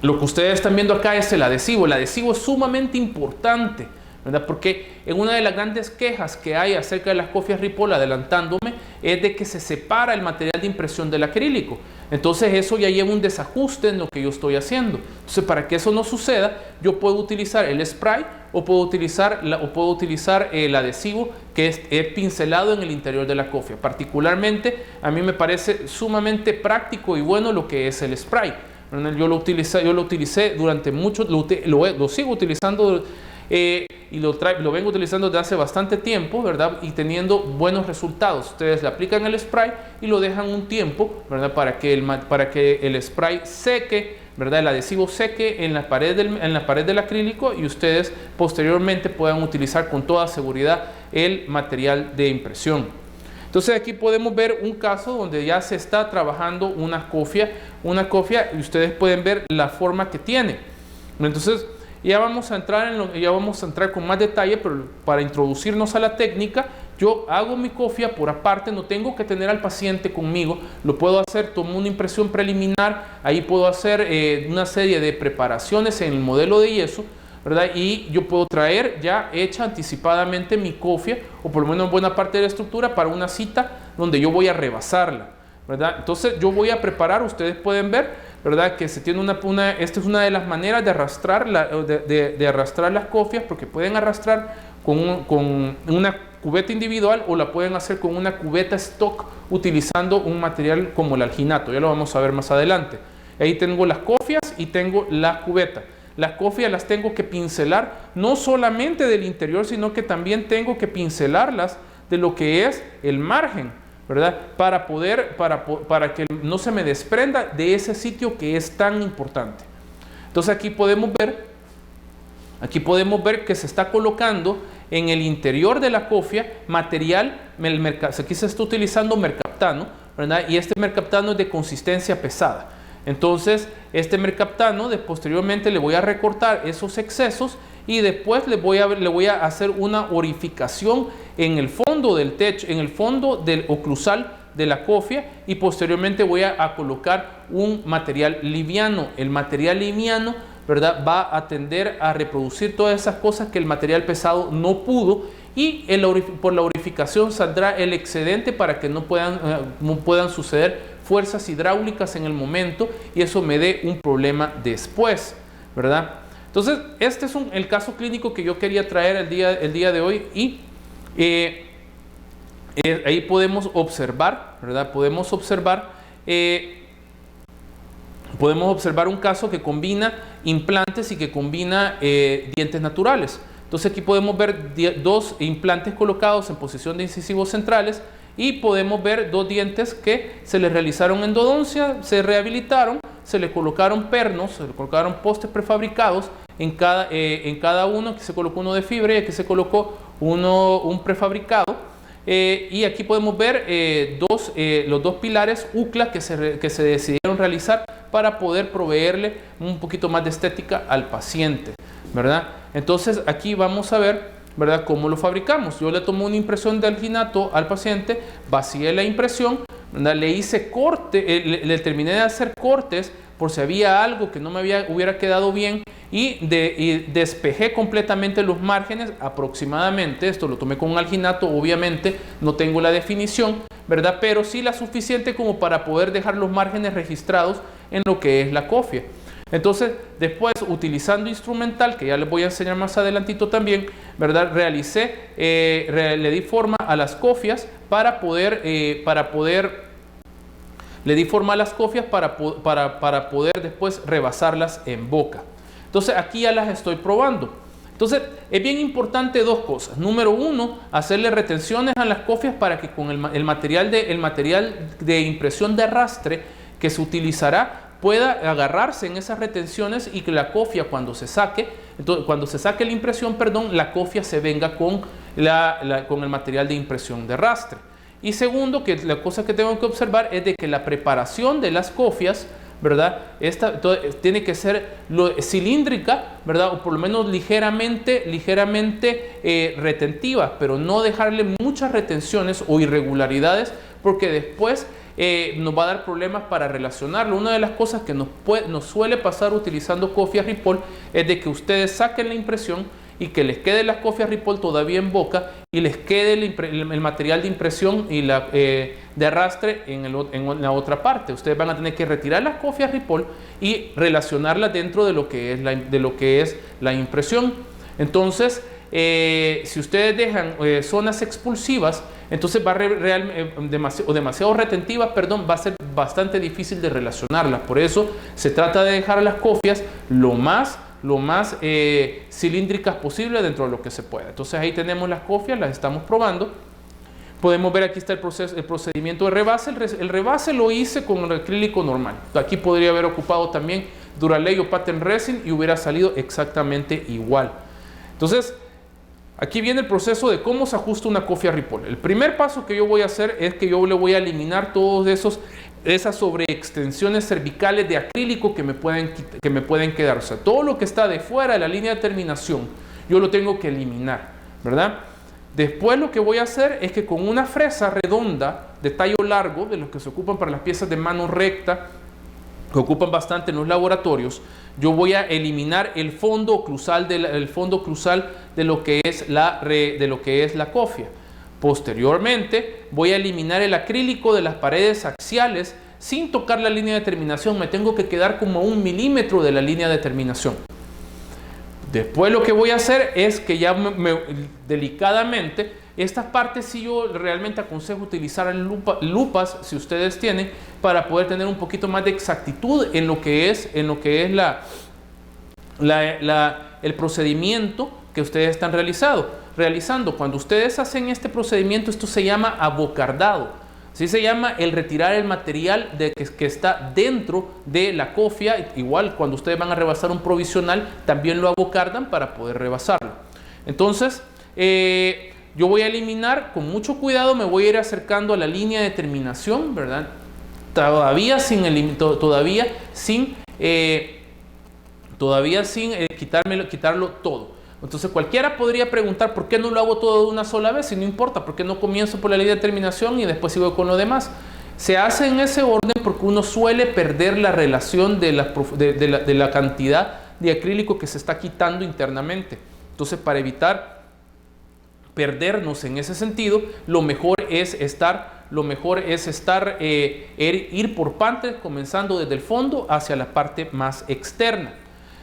Lo que ustedes están viendo acá es el adhesivo. El adhesivo es sumamente importante, ¿verdad? Porque en una de las grandes quejas que hay acerca de las cofias Ripoll, adelantándome, es de que se separa el material de impresión del acrílico. Entonces eso ya lleva un desajuste en lo que yo estoy haciendo. Entonces, para que eso no suceda, yo puedo utilizar el spray o puedo utilizar el adhesivo que es pincelado en el interior de la cofia. Particularmente, a mí me parece sumamente práctico y bueno lo que es el spray. Yo lo utilicé durante mucho, lo sigo utilizando y lo vengo utilizando desde hace bastante tiempo, ¿verdad? Y teniendo buenos resultados. Ustedes le aplican el spray y lo dejan un tiempo, ¿verdad? Para que el spray seque, ¿verdad? El adhesivo seque en la pared del acrílico y ustedes posteriormente puedan utilizar con toda seguridad el material de impresión. Entonces aquí podemos ver un caso donde ya se está trabajando una cofia y ustedes pueden ver la forma que tiene. Entonces ya vamos a entrar con más detalle, pero para introducirnos a la técnica, yo hago mi cofia por aparte, no tengo que tener al paciente conmigo, lo puedo hacer, tomo una impresión preliminar, ahí puedo hacer una serie de preparaciones en el modelo de yeso, ¿verdad? Y yo puedo traer ya hecha anticipadamente mi cofia, o por lo menos buena parte de la estructura, para una cita donde yo voy a rebasarla, ¿verdad? Entonces yo voy a preparar, ustedes pueden ver, ¿verdad? Que se tiene esta es una de las maneras de arrastrar, de arrastrar las cofias, porque pueden arrastrar con una cubeta individual o la pueden hacer con una cubeta stock utilizando un material como el alginato. Ya lo vamos a ver más adelante. Ahí tengo las cofias y tengo la cubeta. Las cofias las tengo que pincelar no solamente del interior, sino que también tengo que pincelarlas de lo que es el margen, ¿verdad? Para que no se me desprenda de ese sitio que es tan importante. Entonces aquí podemos ver que se está colocando en el interior de la cofia material, aquí se está utilizando mercaptano, ¿verdad? Y este mercaptano es de consistencia pesada. Entonces este mercaptano posteriormente le voy a recortar esos excesos y después le voy a hacer una orificación en el fondo del techo, en el fondo del oclusal de la cofia, y posteriormente voy a colocar un material liviano. El material liviano, ¿verdad?, va a tender a reproducir todas esas cosas que el material pesado no pudo, y por la orificación saldrá el excedente para que no puedan suceder fuerzas hidráulicas en el momento y eso me dé un problema después, ¿verdad? Entonces, este es el caso clínico que yo quería traer el día de hoy, y ahí podemos observar, ¿verdad? Podemos observar un caso que combina implantes y que combina dientes naturales. Entonces aquí podemos ver dos implantes colocados en posición de incisivos centrales y podemos ver dos dientes que se les realizaron endodoncia, se rehabilitaron, se le colocaron pernos, se le colocaron postes prefabricados en cada uno. Aquí se colocó uno de fibra y aquí se colocó un prefabricado. Y aquí podemos ver los dos pilares UCLA que se decidieron realizar para poder proveerle un poquito más de estética al paciente, ¿verdad? Entonces aquí vamos a ver, ¿verdad?, cómo lo fabricamos. Yo le tomo una impresión de alginato al paciente, vacié la impresión, ¿verdad?, le hice corte, le terminé de hacer cortes por si había algo que no me hubiera quedado bien, y despejé completamente los márgenes aproximadamente. Esto lo tomé con un alginato, obviamente no tengo la definición, ¿verdad?, pero sí la suficiente como para poder dejar los márgenes registrados en lo que es la cofia. Entonces, después, utilizando instrumental, que ya les voy a enseñar más adelantito también, ¿verdad?, le di forma a las cofias para poder después rebasarlas en boca. Entonces aquí ya las estoy probando. Entonces es bien importante dos cosas. Número uno, hacerle retenciones a las cofias para que con el material de impresión de arrastre que se utilizará pueda agarrarse en esas retenciones y que la cofia cuando se saque la impresión, la cofia se venga con el material de impresión de arrastre. Y segundo, que la cosa que tengo que observar es de que la preparación de las cofias, ¿verdad?, tiene que ser cilíndrica, ¿verdad?, o por lo menos ligeramente retentiva, pero no dejarle muchas retenciones o irregularidades, porque después nos va a dar problemas para relacionarlo. Una de las cosas que nos suele pasar utilizando cofia Ripoll es de que ustedes saquen la impresión y que les quede la cofia Ripoll todavía en boca y les quede el material de impresión y de arrastre en la otra parte. Ustedes van a tener que retirar las cofias Ripoll y relacionarlas dentro de lo que es la impresión. Entonces, si ustedes dejan zonas expulsivas, entonces va a demasiado retentivas, perdón, va a ser bastante difícil de relacionarlas. Por eso se trata de dejar las cofias lo más cilíndricas posible dentro de lo que se pueda. Entonces ahí tenemos las cofias, las estamos probando. Podemos ver aquí está el procedimiento de rebase. El rebase lo hice con el acrílico normal. Aquí podría haber ocupado también Duralay o Patent Resin y hubiera salido exactamente igual. Entonces, aquí viene el proceso de cómo se ajusta una cofia Ripoll. El primer paso que yo voy a hacer es que yo le voy a eliminar todos esas sobreextensiones cervicales de acrílico que me pueden quedar. O sea, todo lo que está de fuera de la línea de terminación, yo lo tengo que eliminar, ¿verdad? Después lo que voy a hacer es que con una fresa redonda de tallo largo, de los que se ocupan para las piezas de mano recta, que ocupan bastante en los laboratorios, yo voy a eliminar el fondo oclusal de lo que es la cofia. Posteriormente voy a eliminar el acrílico de las paredes axiales sin tocar la línea de terminación. Me tengo que quedar como a 1 milímetro de la línea de terminación. Después lo que voy a hacer es que ya delicadamente, estas partes sí yo realmente aconsejo utilizar lupas si ustedes tienen, para poder tener un poquito más de exactitud en lo que es el procedimiento que ustedes están realizando. Cuando ustedes hacen este procedimiento, esto se llama abocardado. Así se llama el retirar el material que está dentro de la cofia. Igual cuando ustedes van a rebasar un provisional, también lo abocardan para poder rebasarlo. Entonces, yo voy a eliminar, con mucho cuidado me voy a ir acercando a la línea de terminación, ¿verdad? Todavía sin quitarlo todo. Entonces cualquiera podría preguntar ¿por qué no lo hago todo de una sola vez? Y no importa, ¿por qué no comienzo por la línea de terminación y después sigo con lo demás? Se hace en ese orden porque uno suele perder la relación de la cantidad de acrílico que se está quitando internamente. Entonces, para evitar perdernos en ese sentido, lo mejor es ir por partes, comenzando desde el fondo hacia la parte más externa.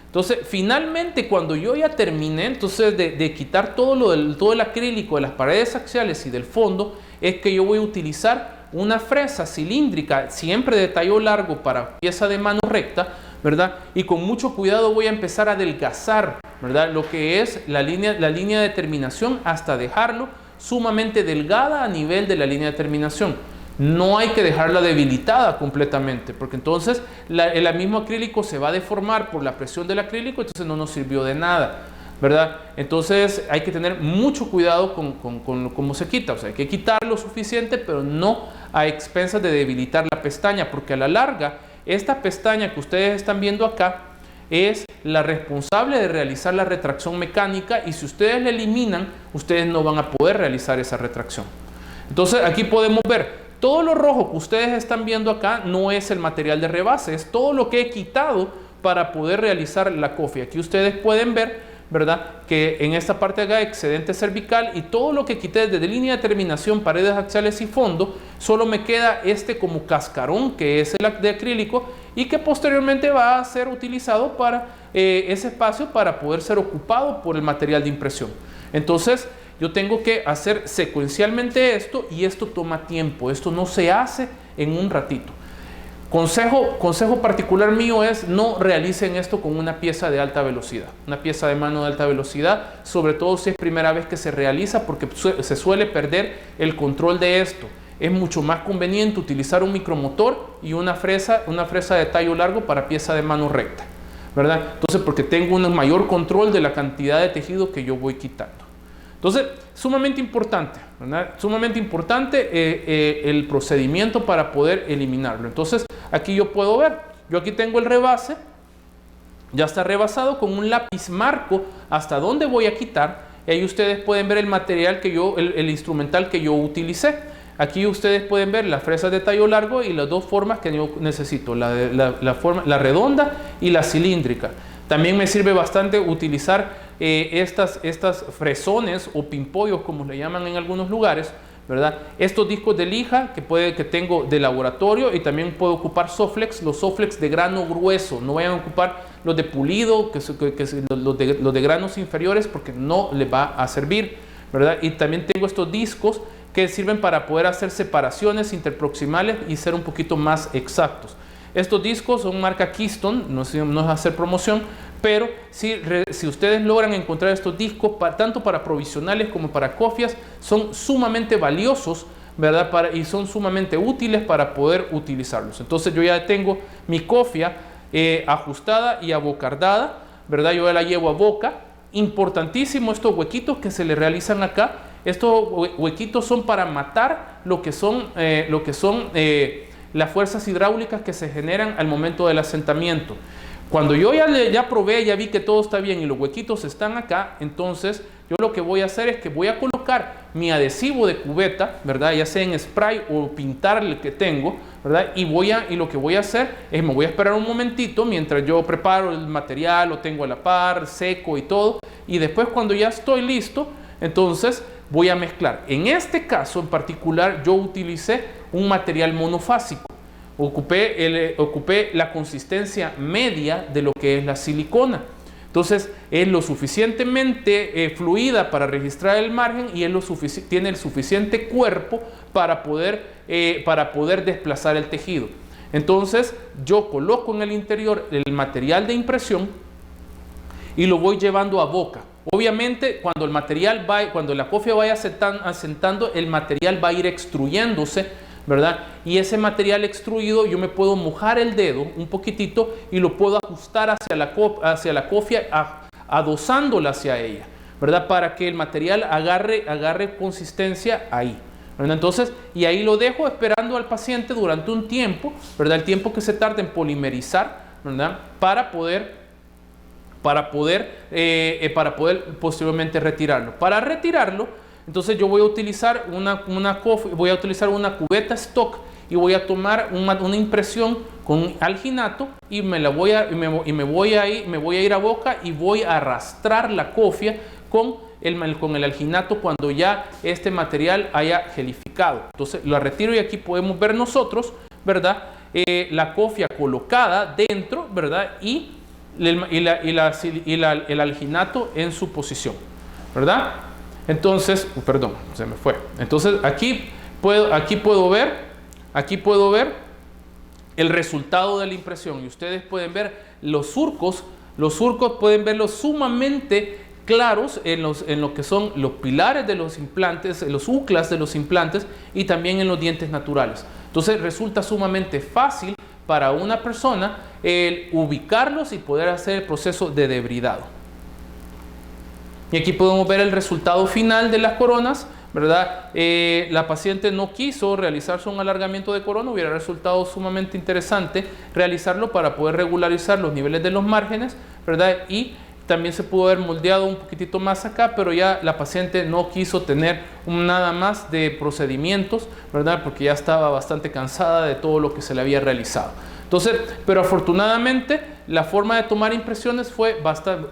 Entonces, finalmente, cuando yo ya terminé entonces de quitar todo el acrílico de las paredes axiales y del fondo, es que yo voy a utilizar una fresa cilíndrica, siempre de tallo largo para pieza de mano recta, ¿verdad? Y con mucho cuidado voy a empezar a adelgazar, ¿verdad?, lo que es la línea de terminación hasta dejarlo sumamente delgada a nivel de la línea de terminación. No hay que dejarla debilitada completamente, porque entonces el mismo acrílico se va a deformar por la presión del acrílico, entonces no nos sirvió de nada, ¿verdad? Entonces hay que tener mucho cuidado con cómo se quita. O sea, hay que quitar lo suficiente, pero no a expensas de debilitar la pestaña, porque a la larga, esta pestaña que ustedes están viendo acá es la responsable de realizar la retracción mecánica, y si ustedes la eliminan, ustedes no van a poder realizar esa retracción. Entonces aquí podemos ver, todo lo rojo que ustedes están viendo acá no es el material de rebase, es todo lo que he quitado para poder realizar la cofia. Aquí ustedes pueden ver, ¿verdad?, que en esta parte de acá, excedente cervical, y todo lo que quité desde línea de terminación, paredes axiales y fondo, solo me queda como cascarón, que es el de acrílico, y que posteriormente va a ser utilizado para ese espacio para poder ser ocupado por el material de impresión. Entonces, yo tengo que hacer secuencialmente esto, y esto toma tiempo. Esto no se hace en un ratito. Consejo particular mío es: no realicen esto con una pieza de alta velocidad, una pieza de mano de alta velocidad, sobre todo si es primera vez que se realiza, porque se suele perder el control de esto. Es mucho más conveniente utilizar un micromotor y una fresa de tallo largo para pieza de mano recta, ¿verdad? Entonces, porque tengo un mayor control de la cantidad de tejido que yo voy quitando. Entonces, sumamente importante, ¿verdad? Sumamente importante el procedimiento para poder eliminarlo. Entonces, aquí yo puedo ver, yo aquí tengo el rebase, ya está rebasado, con un lápiz marco hasta dónde voy a quitar, y ahí ustedes pueden ver el material el instrumental que yo utilicé. Aquí ustedes pueden ver las fresas de tallo largo y las dos formas que yo necesito, la redonda y la cilíndrica. También me sirve bastante utilizar estas fresones o pimpollos, como le llaman en algunos lugares, ¿verdad? Estos discos de lija que tengo de laboratorio, y también puedo ocupar Soflex, los Soflex de grano grueso. No vayan a ocupar los de pulido, los de granos inferiores, porque no les va a servir, ¿verdad? Y también tengo estos discos que sirven para poder hacer separaciones interproximales y ser un poquito más exactos. Estos discos son marca Keystone, no es hacer promoción, pero si ustedes logran encontrar estos discos, tanto para provisionales como para cofias, son sumamente valiosos, ¿verdad? Y son sumamente útiles para poder utilizarlos. Entonces yo ya tengo mi cofia ajustada y abocardada, ¿verdad? Yo ya la llevo a boca. Importantísimo estos huequitos que se le realizan acá. Estos huequitos son para matar lo que son las fuerzas hidráulicas que se generan al momento del asentamiento. Cuando yo ya probé, ya vi que todo está bien y los huequitos están acá, entonces yo lo que voy a hacer es que voy a colocar mi adhesivo de cubeta, ¿verdad? Ya sea en spray o pintar el que tengo, ¿verdad? Y lo que voy a hacer es me voy a esperar un momentito mientras yo preparo el material, lo tengo a la par, seco y todo, y después cuando ya estoy listo, entonces voy a mezclar. En este caso en particular yo utilicé un material monofásico. Ocupé la consistencia media de lo que es la silicona. Entonces es lo suficientemente fluida para registrar el margen y tiene el suficiente cuerpo para poder desplazar el tejido. Entonces yo coloco en el interior el material de impresión y lo voy llevando a boca. Obviamente cuando la cofia vaya asentando, el material va a ir extruyéndose, ¿verdad? Y ese material extruido yo me puedo mojar el dedo un poquitito y lo puedo ajustar hacia la cofia, adosándola hacia ella, ¿verdad? Para que el material agarre consistencia ahí, ¿verdad? Entonces, y ahí lo dejo esperando al paciente durante un tiempo, ¿verdad? El tiempo que se tarda en polimerizar, ¿verdad? Para poder posteriormente retirarlo. Para retirarlo, entonces yo voy a utilizar una cubeta stock y voy a tomar una impresión con alginato y me voy a ir a boca y voy a arrastrar la cofia con el alginato cuando ya este material haya gelificado. Entonces lo retiro y aquí podemos ver nosotros, ¿verdad? La cofia colocada dentro, ¿verdad? Y el alginato en su posición, ¿verdad? Entonces, perdón, se me fue. Entonces aquí puedo ver el resultado de la impresión y ustedes pueden ver los surcos pueden verlos sumamente claros en lo que son los pilares de los implantes, los uclas de los implantes y también en los dientes naturales. Entonces resulta sumamente fácil para una persona el ubicarlos y poder hacer el proceso de debridado. Y aquí podemos ver el resultado final de las coronas, ¿verdad? La paciente no quiso realizarse un alargamiento de corona, hubiera resultado sumamente interesante realizarlo para poder regularizar los niveles de los márgenes, ¿verdad? Y también se pudo haber moldeado un poquitito más acá, pero ya la paciente no quiso tener nada más de procedimientos, ¿verdad? Porque ya estaba bastante cansada de todo lo que se le había realizado. Entonces, pero afortunadamente la forma de tomar impresiones fue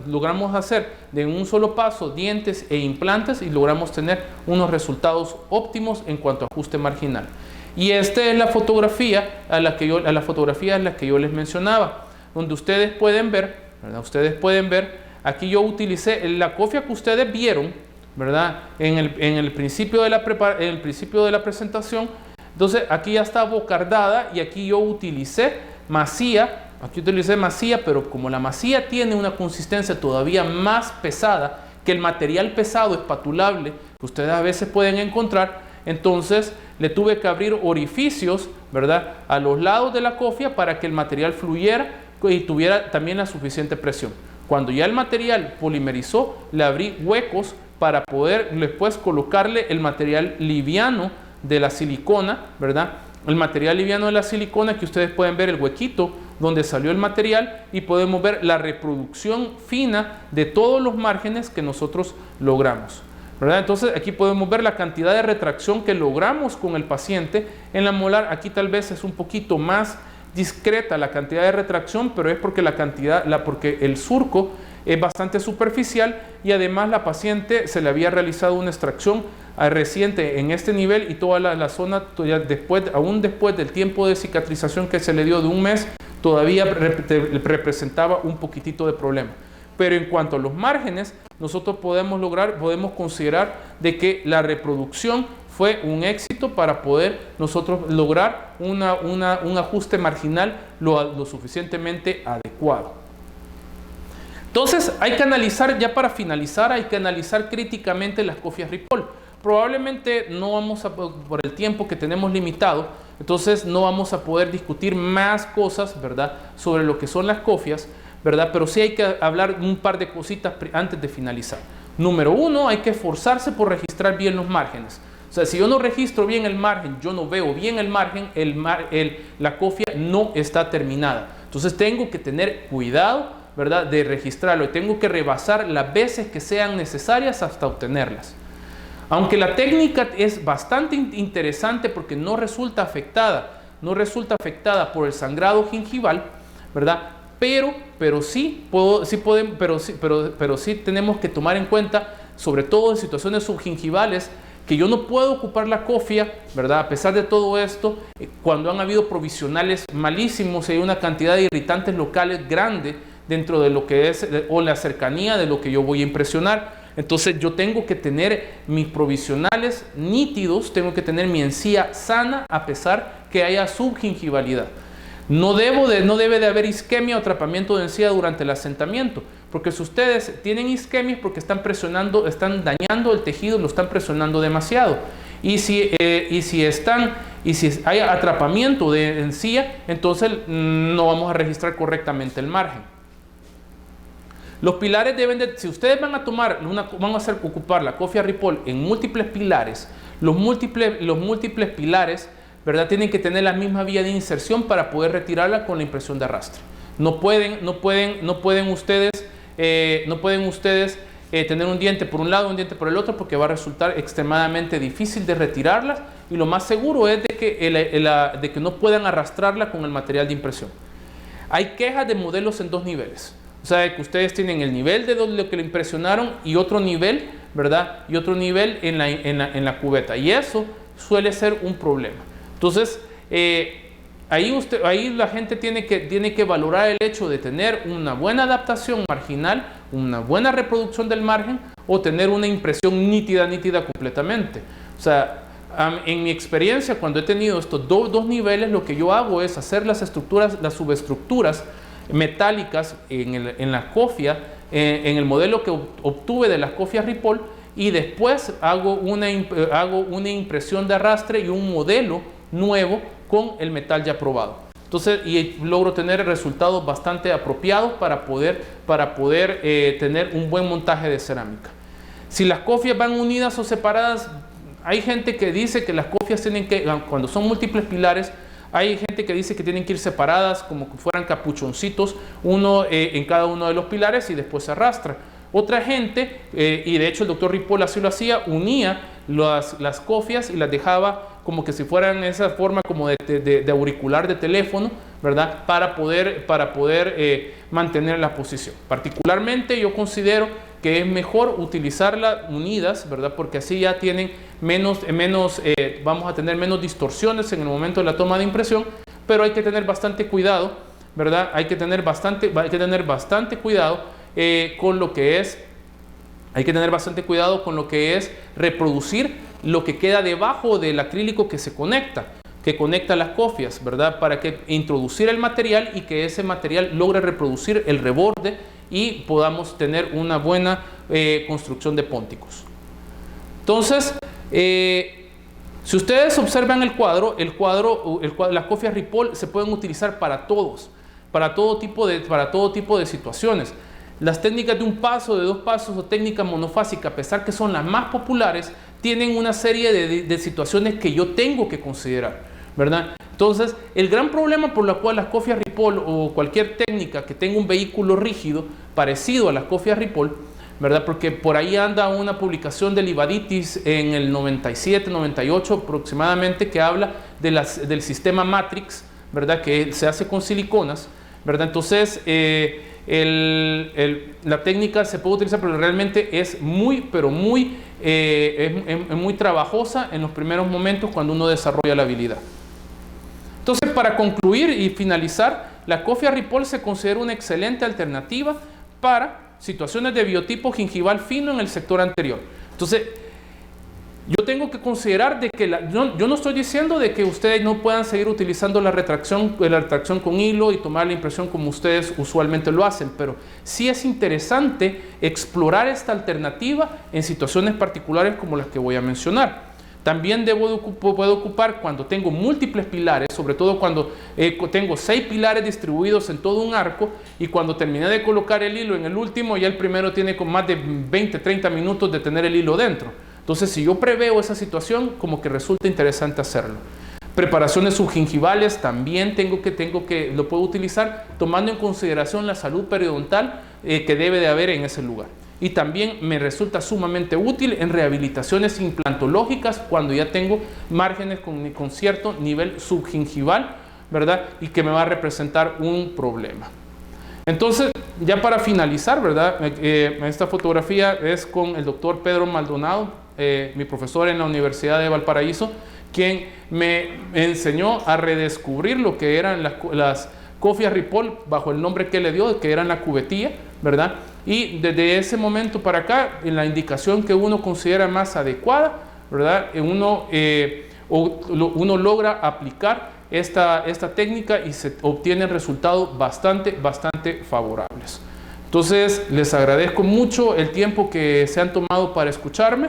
logramos hacer de un solo paso dientes e implantes y logramos tener unos resultados óptimos en cuanto a ajuste marginal. Y esta es la fotografía la fotografía en la que yo les mencionaba, donde ustedes pueden ver, ¿verdad? Ustedes pueden ver, aquí yo utilicé la cofia que ustedes vieron, ¿verdad? En el principio de la presentación. Entonces aquí ya está abocardada y aquí yo utilicé masía. Aquí utilicé masía, pero como la masía tiene una consistencia todavía más pesada que el material pesado espatulable que ustedes a veces pueden encontrar, entonces le tuve que abrir orificios, ¿verdad?, a los lados de la cofia para que el material fluyera y tuviera también la suficiente presión. Cuando ya el material polimerizó, le abrí huecos para poder después colocarle el material liviano de la silicona, ¿verdad? El material liviano de la silicona, que ustedes pueden ver el huequito donde salió el material y podemos ver la reproducción fina de todos los márgenes que nosotros logramos, ¿verdad? Entonces aquí podemos ver la cantidad de retracción que logramos con el paciente. En la molar aquí tal vez es un poquito más discreta la cantidad de retracción, pero es porque porque el surco es bastante superficial y además la paciente se le había realizado una extracción reciente en este nivel y toda la zona, aún después del tiempo de cicatrización que se le dio de un mes, todavía representaba un poquitito de problema. Pero en cuanto a los márgenes, nosotros podemos considerar de que la reproducción fue un éxito para poder nosotros lograr un ajuste marginal lo suficientemente adecuado. Entonces hay que analizar, ya para finalizar, hay que analizar críticamente las cofias Ripoll. Probablemente no vamos a, por el tiempo que tenemos limitado, entonces no vamos a poder discutir más cosas, ¿verdad?, sobre lo que son las cofias, ¿verdad? Pero sí hay que hablar un par de cositas antes de finalizar. Número uno, hay que esforzarse por registrar bien los márgenes. O sea, si yo no registro bien el margen, yo no veo bien el margen, la cofia no está terminada. Entonces tengo que tener cuidado, ¿verdad?, de registrarlo y tengo que rebasar las veces que sean necesarias hasta obtenerlas. Aunque la técnica es bastante interesante porque no resulta afectada por el sangrado gingival, ¿verdad? Pero sí tenemos que tomar en cuenta, sobre todo en situaciones subgingivales, que yo no puedo ocupar la cofia, ¿verdad? A pesar de todo esto, cuando han habido provisionales malísimos y hay una cantidad de irritantes locales grande dentro de lo que es, o la cercanía de lo que yo voy a impresionar. Entonces yo tengo que tener mis provisionales nítidos, tengo que tener mi encía sana a pesar que haya subgingivalidad. No debe de haber isquemia o atrapamiento de encía durante el asentamiento, porque si ustedes tienen isquemia es porque están dañando el tejido, lo están presionando demasiado. Y si hay atrapamiento de encía, entonces no vamos a registrar correctamente el margen. Los pilares si ustedes van a ocupar la cofia Ripoll en múltiples pilares, los múltiples pilares, ¿verdad?, tienen que tener la misma vía de inserción para poder retirarla con la impresión de arrastre. No pueden ustedes tener un diente por un lado, un diente por el otro, porque va a resultar extremadamente difícil de retirarlas y lo más seguro es de que no puedan arrastrarla con el material de impresión. Hay quejas de modelos en dos niveles. O sea, que ustedes tienen el nivel de lo que le impresionaron y otro nivel, ¿verdad? Y otro nivel en la cubeta. Y eso suele ser un problema. Entonces, ahí la gente tiene que valorar el hecho de tener una buena adaptación marginal, una buena reproducción del margen o tener una impresión nítida completamente. O sea, en mi experiencia, cuando he tenido estos dos niveles, lo que yo hago es hacer las subestructuras metálicas en la cofia, en el modelo que obtuve de las cofias Ripoll, y después hago una impresión de arrastre y un modelo nuevo con el metal ya probado. Entonces, y logro tener resultados bastante apropiados para poder tener un buen montaje de cerámica. Si las cofias van unidas o separadas, hay gente que dice que las cofias cuando son múltiples pilares, hay gente que dice que tienen que ir separadas como que fueran capuchoncitos, uno en cada uno de los pilares y después se arrastra. Otra gente, y de hecho el doctor Ripoll así lo hacía, unía las cofias y las dejaba como que si fueran esa forma como de auricular de teléfono, ¿verdad? Para poder mantener la posición. Particularmente yo considero que es mejor utilizarlas unidas, ¿verdad? Porque así ya tienen vamos a tener menos distorsiones en el momento de la toma de impresión, pero hay que tener bastante cuidado, ¿verdad? Hay que tener bastante cuidado con lo que es reproducir lo que queda debajo del acrílico que conecta las cofias, ¿verdad? Para que introducir el material y que ese material logre reproducir el reborde y podamos tener una buena construcción de pónticos. Entonces, si ustedes observan las cofias Ripoll se pueden utilizar para todo tipo de situaciones. Las técnicas de un paso, de dos pasos o técnicas monofásicas, a pesar que son las más populares, tienen una serie de situaciones que yo tengo que considerar, ¿verdad? Entonces, el gran problema por la cual las cofias Ripoll o cualquier técnica que tenga un vehículo rígido parecido a las cofias Ripoll, ¿verdad? Porque por ahí anda una publicación de Livaditis en el 97, 98 aproximadamente, que habla de del sistema Matrix, ¿verdad? Que se hace con siliconas, ¿verdad? Entonces, la técnica se puede utilizar, pero realmente es muy trabajosa en los primeros momentos cuando uno desarrolla la habilidad. Entonces, para concluir y finalizar, la cofia Ripoll se considera una excelente alternativa para situaciones de biotipo gingival fino en el sector anterior. Entonces, yo tengo que considerar de que yo no estoy diciendo de que ustedes no puedan seguir utilizando la retracción con hilo y tomar la impresión como ustedes usualmente lo hacen, pero sí es interesante explorar esta alternativa en situaciones particulares como las que voy a mencionar. También puedo ocupar cuando tengo múltiples pilares, sobre todo cuando tengo 6 pilares distribuidos en todo un arco, y cuando terminé de colocar el hilo en el último, ya el primero tiene con más de 20-30 minutos de tener el hilo dentro. Entonces, si yo preveo esa situación, como que resulta interesante hacerlo. Preparaciones subgingivales también lo puedo utilizar tomando en consideración la salud periodontal que debe de haber en ese lugar. Y también me resulta sumamente útil en rehabilitaciones implantológicas cuando ya tengo márgenes con cierto nivel subgingival, ¿verdad? Y que me va a representar un problema. Entonces, ya para finalizar, ¿verdad? Esta fotografía es con el doctor Pedro Maldonado, mi profesor en la Universidad de Valparaíso, quien me enseñó a redescubrir lo que eran las cofias Ripoll bajo el nombre que le dio, que eran la cubetilla, ¿verdad? Y desde ese momento para acá, en la indicación que uno considera más adecuada, ¿verdad? Uno logra aplicar esta técnica y se obtienen resultados bastante favorables. Entonces, les agradezco mucho el tiempo que se han tomado para escucharme,